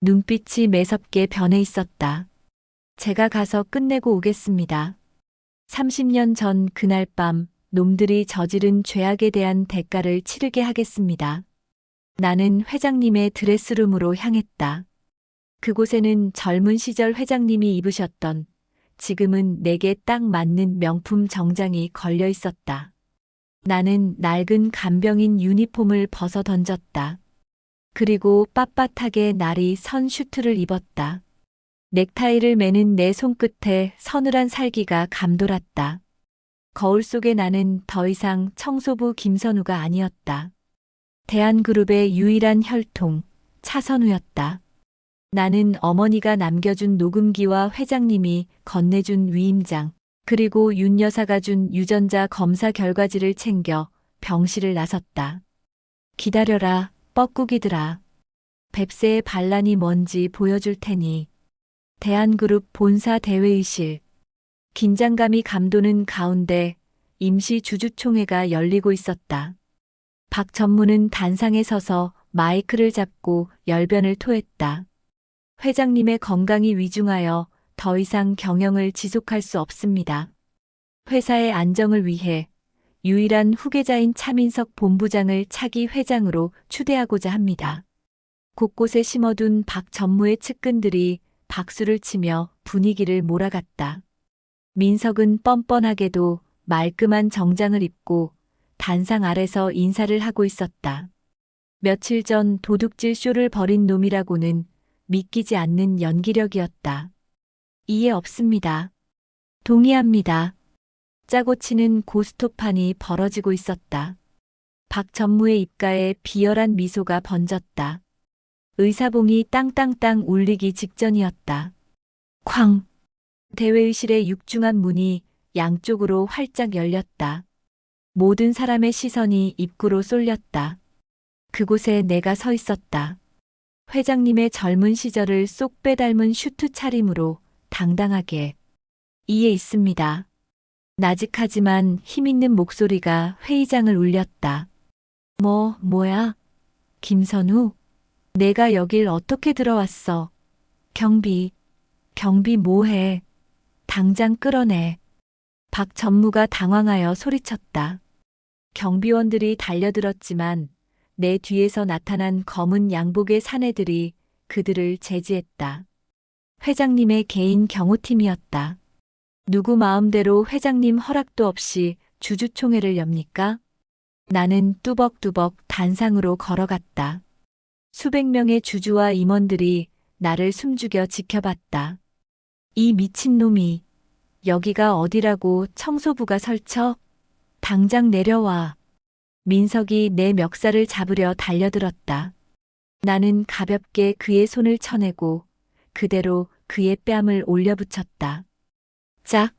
Speaker 3: 눈빛이 매섭게 변해 있었다. 제가 가서 끝내고 오겠습니다. 30년 전 그날 밤 놈들이 저지른 죄악에 대한 대가를 치르게 하겠습니다. 나는 회장님의 드레스룸으로 향했다. 그곳에는 젊은 시절 회장님이 입으셨던 지금은 내게 딱 맞는 명품 정장이 걸려 있었다. 나는 낡은 간병인 유니폼을 벗어 던졌다. 그리고 빳빳하게 날이 선 슈트를 입었다. 넥타이를 매는 내 손끝에 서늘한 살기가 감돌았다. 거울 속의 나는 더 이상 청소부 김선우가 아니었다. 대한그룹의 유일한 혈통, 차선우였다. 나는 어머니가 남겨준 녹음기와 회장님이 건네준 위임장, 그리고 윤 여사가 준 유전자 검사 결과지를 챙겨 병실을 나섰다. 기다려라, 뻐꾸기들아. 뱁새의 반란이 뭔지 보여줄 테니. 대한그룹 본사 대회의실. 긴장감이 감도는 가운데 임시 주주총회가 열리고 있었다. 박 전무는 단상에 서서 마이크를 잡고 열변을 토했다. 회장님의 건강이 위중하여 더 이상 경영을 지속할 수 없습니다. 회사의 안정을 위해 유일한 후계자인 차민석 본부장을 차기 회장으로 추대하고자 합니다. 곳곳에 심어둔 박 전무의 측근들이 박수를 치며 분위기를 몰아갔다. 민석은 뻔뻔하게도 말끔한 정장을 입고 단상 아래서 인사를 하고 있었다. 며칠 전 도둑질 쇼를 벌인 놈이라고는 믿기지 않는 연기력이었다. 이해 없습니다. 동의합니다. 짜고 치는 고스톱판이 벌어지고 있었다. 박 전무의 입가에 비열한 미소가 번졌다. 의사봉이 땅땅땅 울리기 직전이었다. 쾅! 대회의실의 육중한 문이 양쪽으로 활짝 열렸다. 모든 사람의 시선이 입구로 쏠렸다. 그곳에 내가 서 있었다. 회장님의 젊은 시절을 쏙 빼닮은 슈트 차림으로 당당하게. 이에 있습니다. 나직하지만 힘있는 목소리가 회의장을 울렸다. 뭐야? 김선우? 내가 여길 어떻게 들어왔어? 경비. 경비 뭐해? 당장 끌어내. 박 전무가 당황하여 소리쳤다. 경비원들이 달려들었지만 내 뒤에서 나타난 검은 양복의 사내들이 그들을 제지했다. 회장님의 개인 경호팀이었다. 누구 마음대로 회장님 허락도 없이 주주총회를 엽니까? 나는 뚜벅뚜벅 단상으로 걸어갔다. 수백 명의 주주와 임원들이 나를 숨죽여 지켜봤다. 이 미친놈이 여기가 어디라고 청소부가 설쳐? 당장 내려와. 민석이 내 멱살을 잡으려 달려들었다. 나는 가볍게 그의 손을 쳐내고 그대로 그의 뺨을 올려붙였다. 짝!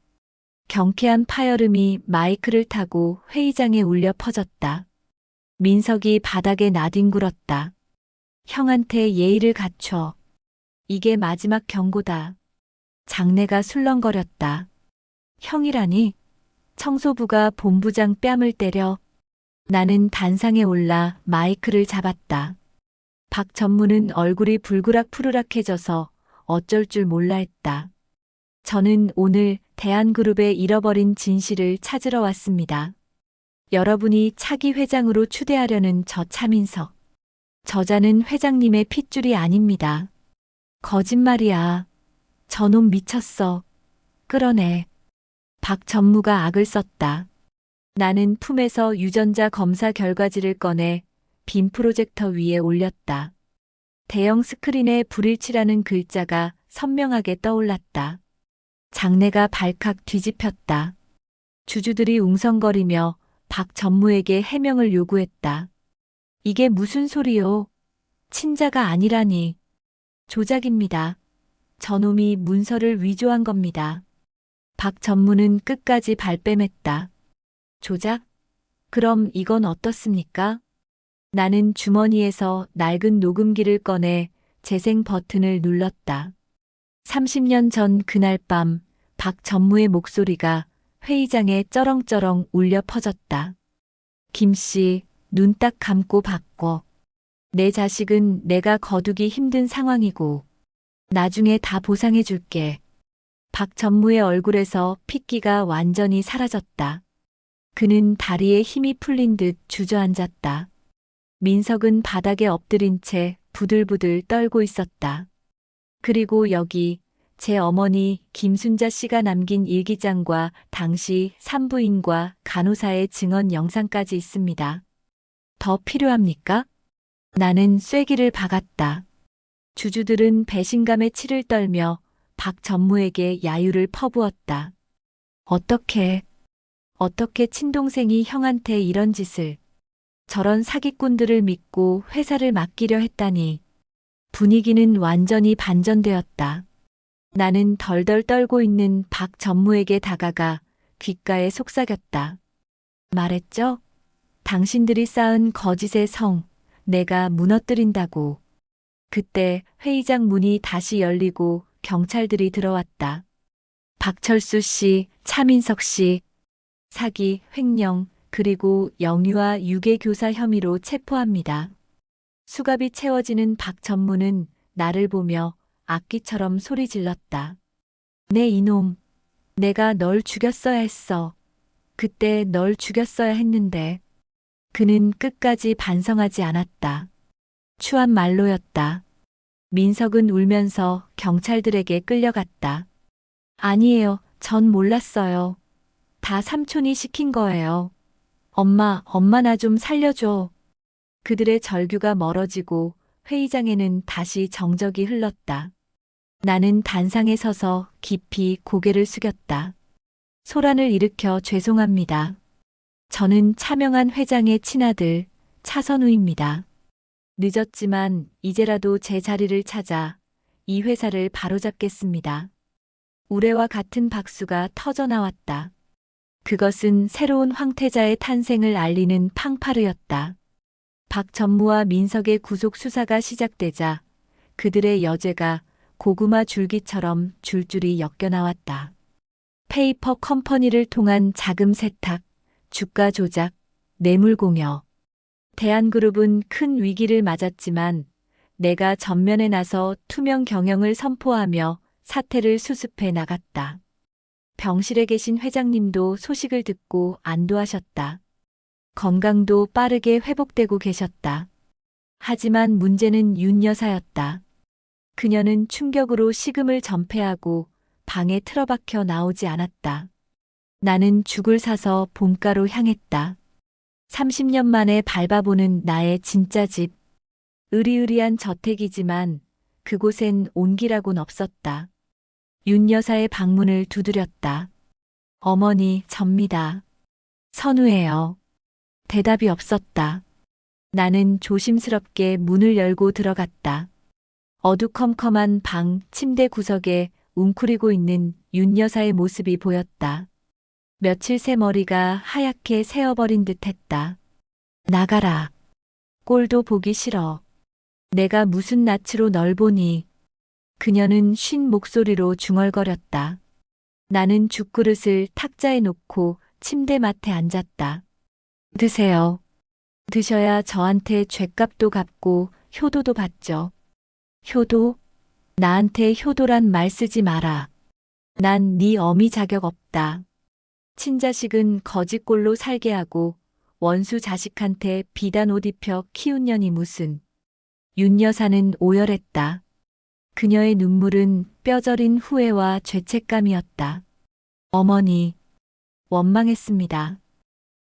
Speaker 3: 경쾌한 파열음이 마이크를 타고 회의장에 울려 퍼졌다. 민석이 바닥에 나뒹굴었다. 형한테 예의를 갖춰. 이게 마지막 경고다. 장내가 술렁거렸다. 형이라니? 청소부가 본부장 뺨을 때려. 나는 단상에 올라 마이크를 잡았다. 박 전무는 얼굴이 불그락푸르락해져서 어쩔 줄 몰라 했다. 저는 오늘 대한그룹의 잃어버린 진실을 찾으러 왔습니다. 여러분이 차기 회장으로 추대하려는 저 차민석. 저자는 회장님의 핏줄이 아닙니다. 거짓말이야. 저놈 미쳤어. 끌어내. 박 전무가 악을 썼다. 나는 품에서 유전자 검사 결과지를 꺼내 빔 프로젝터 위에 올렸다. 대형 스크린에 불일치라는 글자가 선명하게 떠올랐다. 장내가 발칵 뒤집혔다. 주주들이 웅성거리며 박 전무에게 해명을 요구했다. 이게 무슨 소리요? 친자가 아니라니. 조작입니다. 저놈이 문서를 위조한 겁니다. 박 전무는 끝까지 발뺌했다. 조작? 그럼 이건 어떻습니까? 나는 주머니에서 낡은 녹음기를 꺼내 재생 버튼을 눌렀다. 30년 전 그날 밤 박 전무의 목소리가 회의장에 쩌렁쩌렁 울려 퍼졌다. 김씨, 눈 딱 감고 바꿔. 내 자식은 내가 거두기 힘든 상황이고 나중에 다 보상해 줄게. 박 전무의 얼굴에서 핏기가 완전히 사라졌다. 그는 다리에 힘이 풀린 듯 주저앉았다. 민석은 바닥에 엎드린 채 부들부들 떨고 있었다. 그리고 여기 제 어머니 김순자 씨가 남긴 일기장과 당시 산부인과 간호사의 증언 영상까지 있습니다. 더 필요합니까? 나는 쐐기를 박았다. 주주들은 배신감에 치를 떨며 박 전무에게 야유를 퍼부었다. 어떻게 친동생이 형한테 이런 짓을, 저런 사기꾼들을 믿고 회사를 맡기려 했다니. 분위기는 완전히 반전되었다. 나는 덜덜 떨고 있는 박 전무에게 다가가 귓가에 속삭였다. 말했죠? 당신들이 쌓은 거짓의 성, 내가 무너뜨린다고. 그때 회의장 문이 다시 열리고 경찰들이 들어왔다. 박철수 씨, 차민석 씨, 사기, 횡령, 그리고 영유아 유괴교사 혐의로 체포합니다. 수갑이 채워지는 박 전무는 나를 보며 악기처럼 소리 질렀다. 내 이놈, 내가 널 죽였어야 했어. 그때 널 죽였어야 했는데. 그는 끝까지 반성하지 않았다. 추한 말로였다. 민석은 울면서 경찰들에게 끌려갔다. 아니에요, 전 몰랐어요. 다 삼촌이 시킨 거예요. 엄마 나 좀 살려줘. 그들의 절규가 멀어지고 회의장에는 다시 정적이 흘렀다. 나는 단상에 서서 깊이 고개를 숙였다. 소란을 일으켜 죄송합니다. 저는 차명한 회장의 친아들 차선우입니다. 늦었지만 이제라도 제 자리를 찾아 이 회사를 바로잡겠습니다. 우레와 같은 박수가 터져나왔다. 그것은 새로운 황태자의 탄생을 알리는 팡파르였다. 박 전무와 민석의 구속 수사가 시작되자 그들의 여죄가 고구마 줄기처럼 줄줄이 엮여나왔다. 페이퍼 컴퍼니를 통한 자금 세탁, 주가 조작, 뇌물 공여. 대한그룹은 큰 위기를 맞았지만 내가 전면에 나서 투명 경영을 선포하며 사태를 수습해 나갔다. 병실에 계신 회장님도 소식을 듣고 안도하셨다. 건강도 빠르게 회복되고 계셨다. 하지만 문제는 윤 여사였다. 그녀는 충격으로 식음을 전폐하고 방에 틀어박혀 나오지 않았다. 나는 죽을 사서 본가로 향했다. 30년 만에 밟아보는 나의 진짜 집. 으리으리한 저택이지만 그곳엔 온기라곤 없었다. 윤 여사의 방문을 두드렸다. 어머니, 접니다. 선우예요. 대답이 없었다. 나는 조심스럽게 문을 열고 들어갔다. 어두컴컴한 방 침대 구석에 웅크리고 있는 윤 여사의 모습이 보였다. 며칠 새 머리가 하얗게 새어버린 듯 했다. 나가라. 꼴도 보기 싫어. 내가 무슨 낯으로 널 보니. 그녀는 쉰 목소리로 중얼거렸다. 나는 죽그릇을 탁자에 놓고 침대맡에 앉았다. 드세요. 드셔야 저한테 죗값도 갚고 효도도 받죠. 효도? 나한테 효도란 말 쓰지 마라. 난 네 어미 자격 없다. 친자식은 거지꼴로 살게 하고 원수 자식한테 비단 옷 입혀 키운 년이 무슨. 윤 여사는 오열했다. 그녀의 눈물은 뼈저린 후회와 죄책감이었다. 어머니, 원망했습니다.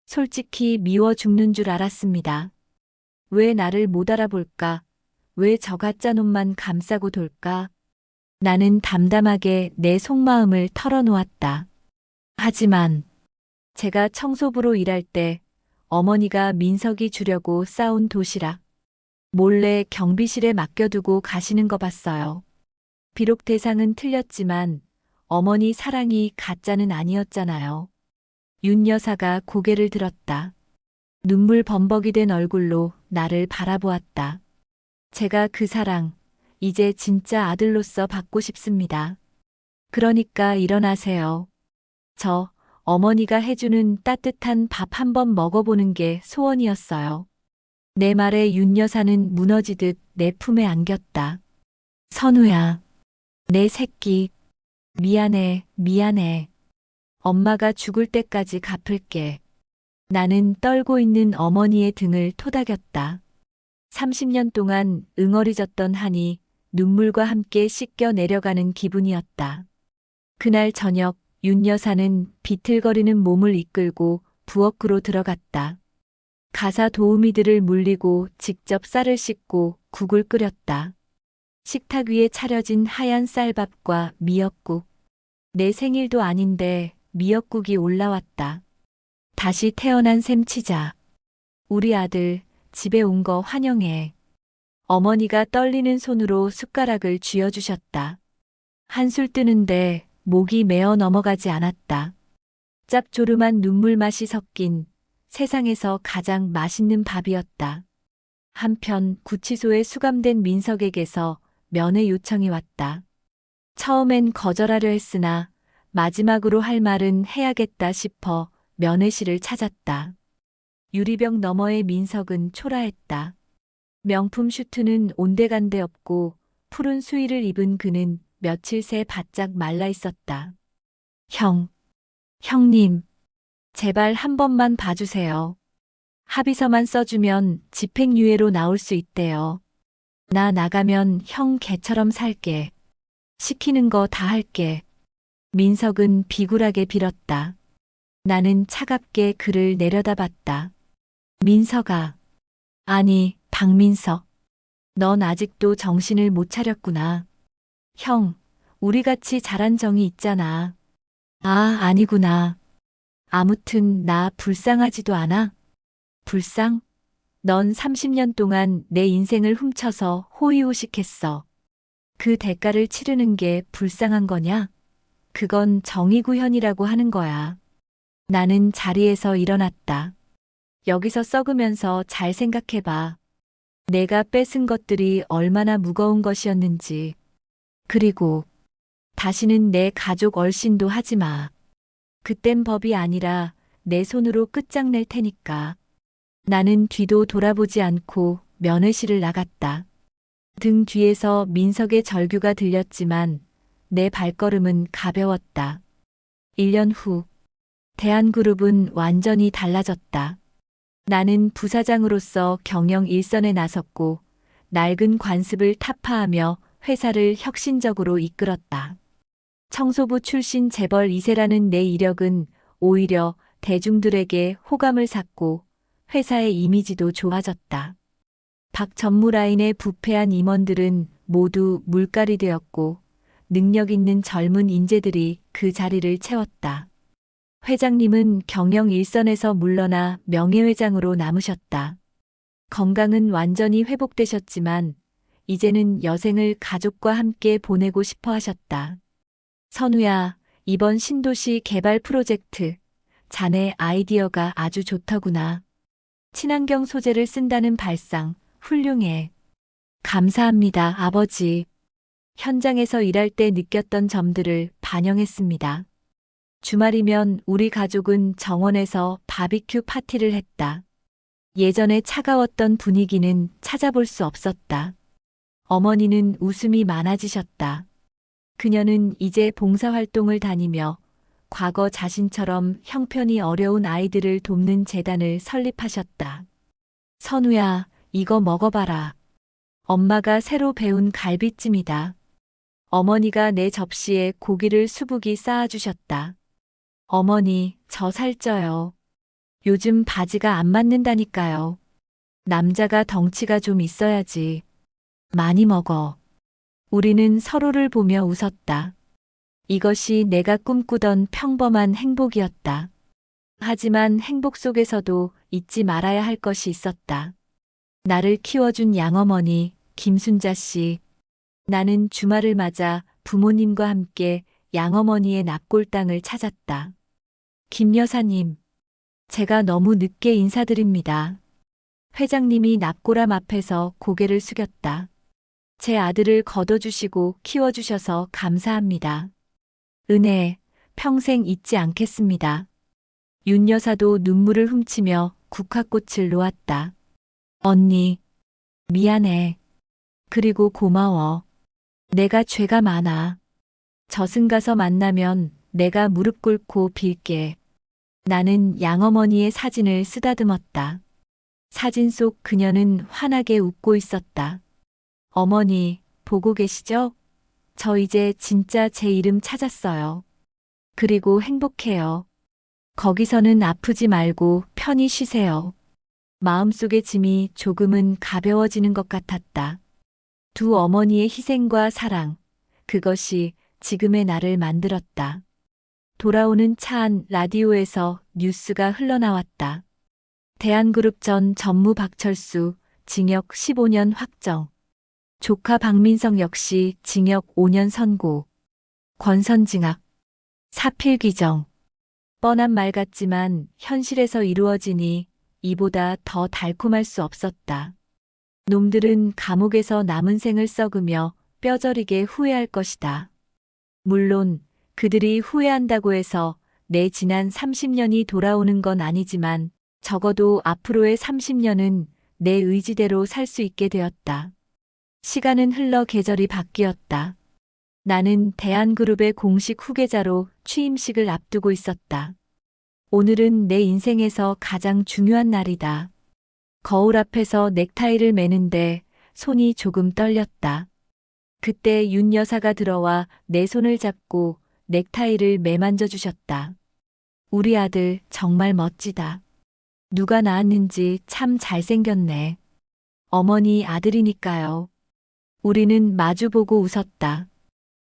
Speaker 3: 솔직히 미워 죽는 줄 알았습니다. 왜 나를 못 알아볼까? 왜 저 가짜 놈만 감싸고 돌까? 나는 담담하게 내 속마음을 털어놓았다. 하지만 제가 청소부로 일할 때 어머니가 민석이 주려고 싸온 도시락 몰래 경비실에 맡겨두고 가시는 거 봤어요. 비록 대상은 틀렸지만 어머니 사랑이 가짜는 아니었잖아요. 윤 여사가 고개를 들었다. 눈물 범벅이 된 얼굴로 나를 바라보았다. 제가 그 사랑, 이제 진짜 아들로서 받고 싶습니다. 그러니까 일어나세요. 저 어머니가 해주는 따뜻한 밥 한 번 먹어보는 게 소원이었어요. 내 말에 윤 여사는 무너지듯 내 품에 안겼다. 선우야, 내 새끼. 미안해, 미안해. 엄마가 죽을 때까지 갚을게. 나는 떨고 있는 어머니의 등을 토닥였다. 30년 동안 응어리졌던 한이 눈물과 함께 씻겨 내려가는 기분이었다. 그날 저녁 윤 여사는 비틀거리는 몸을 이끌고 부엌으로 들어갔다. 가사 도우미들을 물리고 직접 쌀을 씻고 국을 끓였다. 식탁 위에 차려진 하얀 쌀밥과 미역국. 내 생일도 아닌데 미역국이 올라왔다. 다시 태어난 셈 치자. 우리 아들 집에 온 거 환영해. 어머니가 떨리는 손으로 숟가락을 쥐어주셨다. 한술 뜨는데 목이 메어 넘어가지 않았다. 짭조름한 눈물 맛이 섞인 세상에서 가장 맛있는 밥이었다. 한편 구치소에 수감된 민석에게서 면회 요청이 왔다. 처음엔 거절하려 했으나 마지막으로 할 말은 해야겠다 싶어 면회실을 찾았다. 유리병 너머의 민석은 초라했다. 명품 슈트는 온데간데 없고 푸른 수의를 입은 그는 며칠 새 바짝 말라 있었다. 형님, 제발 한 번만 봐주세요. 합의서만 써주면 집행유예로 나올 수 있대요. 나 나가면 형 개처럼 살게. 시키는 거 다 할게. 민석은 비굴하게 빌었다. 나는 차갑게 그를 내려다봤다. 민석아. 아니, 박민석. 넌 아직도 정신을 못 차렸구나. 형, 우리 같이 자란 정이 있잖아. 아, 아니구나. 아무튼 나 불쌍하지도 않아? 불쌍? 넌 30년 동안 내 인생을 훔쳐서 호의호식했어. 그 대가를 치르는 게 불쌍한 거냐? 그건 정의구현이라고 하는 거야. 나는 자리에서 일어났다. 여기서 썩으면서 잘 생각해봐. 내가 뺏은 것들이 얼마나 무거운 것이었는지. 그리고 다시는 내 가족 얼씬도 하지 마. 그땐 법이 아니라 내 손으로 끝장낼 테니까. 나는 뒤도 돌아보지 않고 면회실을 나갔다. 등 뒤에서 민석의 절규가 들렸지만 내 발걸음은 가벼웠다. 1년 후, 대한그룹은 완전히 달라졌다. 나는 부사장으로서 경영 일선에 나섰고, 낡은 관습을 타파하며 회사를 혁신적으로 이끌었다. 청소부 출신 재벌 2세라는 내 이력은 오히려 대중들에게 호감을 샀고 회사의 이미지도 좋아졌다. 박 전무라인의 부패한 임원들은 모두 물갈이 되었고 능력 있는 젊은 인재들이 그 자리를 채웠다. 회장님은 경영 일선에서 물러나 명예회장으로 남으셨다. 건강은 완전히 회복되셨지만 이제는 여생을 가족과 함께 보내고 싶어 하셨다. 선우야, 이번 신도시 개발 프로젝트, 자네 아이디어가 아주 좋더구나. 친환경 소재를 쓴다는 발상, 훌륭해. 감사합니다, 아버지. 현장에서 일할 때 느꼈던 점들을 반영했습니다. 주말이면 우리 가족은 정원에서 바비큐 파티를 했다. 예전에 차가웠던 분위기는 찾아볼 수 없었다. 어머니는 웃음이 많아지셨다. 그녀는 이제 봉사활동을 다니며 과거 자신처럼 형편이 어려운 아이들을 돕는 재단을 설립하셨다. 선우야, 이거 먹어봐라. 엄마가 새로 배운 갈비찜이다. 어머니가 내 접시에 고기를 수북이 쌓아주셨다. 어머니, 저 살쪄요. 요즘 바지가 안 맞는다니까요. 남자가 덩치가 좀 있어야지. 많이 먹어. 우리는 서로를 보며 웃었다. 이것이 내가 꿈꾸던 평범한 행복이었다. 하지만 행복 속에서도 잊지 말아야 할 것이 있었다. 나를 키워준 양어머니, 김순자 씨. 나는 주말을 맞아 부모님과 함께 양어머니의 납골당을 찾았다. 김 여사님, 제가 너무 늦게 인사드립니다. 회장님이 납골함 앞에서 고개를 숙였다. 제 아들을 거둬주시고 키워주셔서 감사합니다. 은혜, 평생 잊지 않겠습니다. 윤 여사도 눈물을 훔치며 국화꽃을 놓았다. 언니, 미안해. 그리고 고마워. 내가 죄가 많아. 저승 가서 만나면 내가 무릎 꿇고 빌게. 나는 양어머니의 사진을 쓰다듬었다. 사진 속 그녀는 환하게 웃고 있었다. 어머니, 보고 계시죠? 저 이제 진짜 제 이름 찾았어요. 그리고 행복해요. 거기서는 아프지 말고 편히 쉬세요. 마음속의 짐이 조금은 가벼워지는 것 같았다. 두 어머니의 희생과 사랑, 그것이 지금의 나를 만들었다. 돌아오는 차 안 라디오에서 뉴스가 흘러나왔다. 대한그룹 전 전무 박철수, 징역 15년 확정. 조카 박민성 역시 징역 5년 선고. 권선징악. 사필 규정. 뻔한 말 같지만 현실에서 이루어지니 이보다 더 달콤할 수 없었다. 놈들은 감옥에서 남은 생을 썩으며 뼈저리게 후회할 것이다. 물론 그들이 후회한다고 해서 내 지난 30년이 돌아오는 건 아니지만 적어도 앞으로의 30년은 내 의지대로 살 수 있게 되었다. 시간은 흘러 계절이 바뀌었다. 나는 대한그룹의 공식 후계자로 취임식을 앞두고 있었다. 오늘은 내 인생에서 가장 중요한 날이다. 거울 앞에서 넥타이를 매는데 손이 조금 떨렸다. 그때 윤 여사가 들어와 내 손을 잡고 넥타이를 매만져 주셨다. 우리 아들 정말 멋지다. 누가 낳았는지 참 잘생겼네. 어머니 아들이니까요. 우리는 마주보고 웃었다.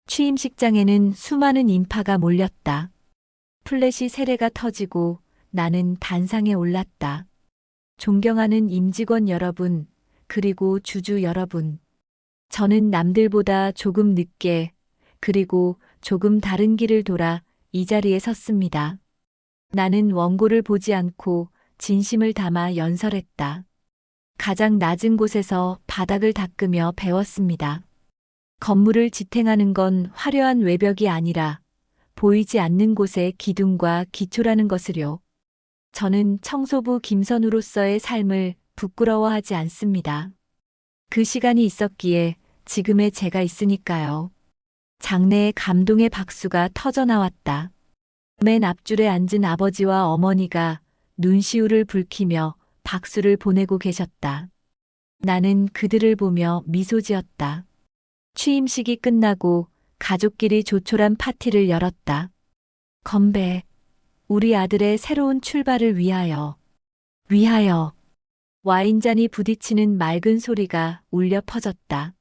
Speaker 3: 취임식장에는 수많은 인파가 몰렸다. 플래시 세례가 터지고 나는 단상에 올랐다. 존경하는 임직원 여러분, 그리고 주주 여러분. 저는 남들보다 조금 늦게, 그리고 조금 다른 길을 돌아 이 자리에 섰습니다. 나는 원고를 보지 않고 진심을 담아 연설했다. 가장 낮은 곳에서 바닥을 닦으며 배웠습니다. 건물을 지탱하는 건 화려한 외벽이 아니라 보이지 않는 곳의 기둥과 기초라는 것을요. 저는 청소부 김선우로서의 삶을 부끄러워하지 않습니다. 그 시간이 있었기에 지금의 제가 있으니까요. 장내에 감동의 박수가 터져 나왔다. 맨 앞줄에 앉은 아버지와 어머니가 눈시울을 붉히며 박수를 보내고 계셨다. 나는 그들을 보며 미소 지었다. 취임식이 끝나고 가족끼리 조촐한 파티를 열었다. 건배. 우리 아들의 새로운 출발을 위하여. 위하여. 와인잔이 부딪히는 맑은 소리가 울려 퍼졌다.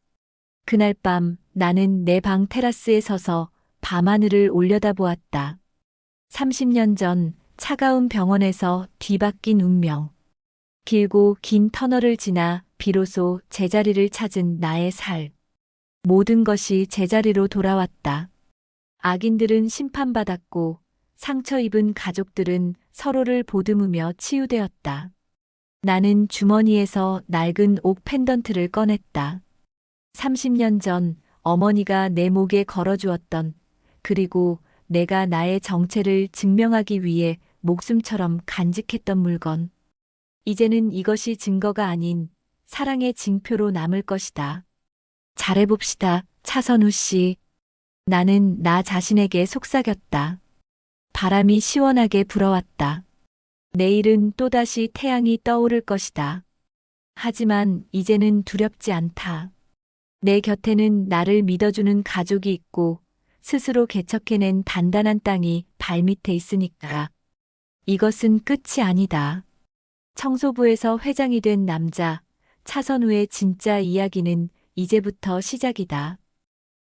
Speaker 3: 그날 밤 나는 내 방 테라스에 서서 밤하늘을 올려다보았다. 30년 전 차가운 병원에서 뒤바뀐 운명. 길고 긴 터널을 지나 비로소 제자리를 찾은 나의 살. 모든 것이 제자리로 돌아왔다. 악인들은 심판받았고 상처 입은 가족들은 서로를 보듬으며 치유되었다. 나는 주머니에서 낡은 옥 펜던트를 꺼냈다. 30년 전 어머니가 내 목에 걸어주었던, 그리고 내가 나의 정체를 증명하기 위해 목숨처럼 간직했던 물건. 이제는 이것이 증거가 아닌 사랑의 징표로 남을 것이다. 잘해봅시다, 차선우 씨. 나는 나 자신에게 속삭였다. 바람이 시원하게 불어왔다. 내일은 또다시 태양이 떠오를 것이다. 하지만 이제는 두렵지 않다. 내 곁에는 나를 믿어주는 가족이 있고 스스로 개척해낸 단단한 땅이 발밑에 있으니까. 이것은 끝이 아니다. 청소부에서 회장이 된 남자, 차선우의 진짜 이야기는 이제부터 시작이다.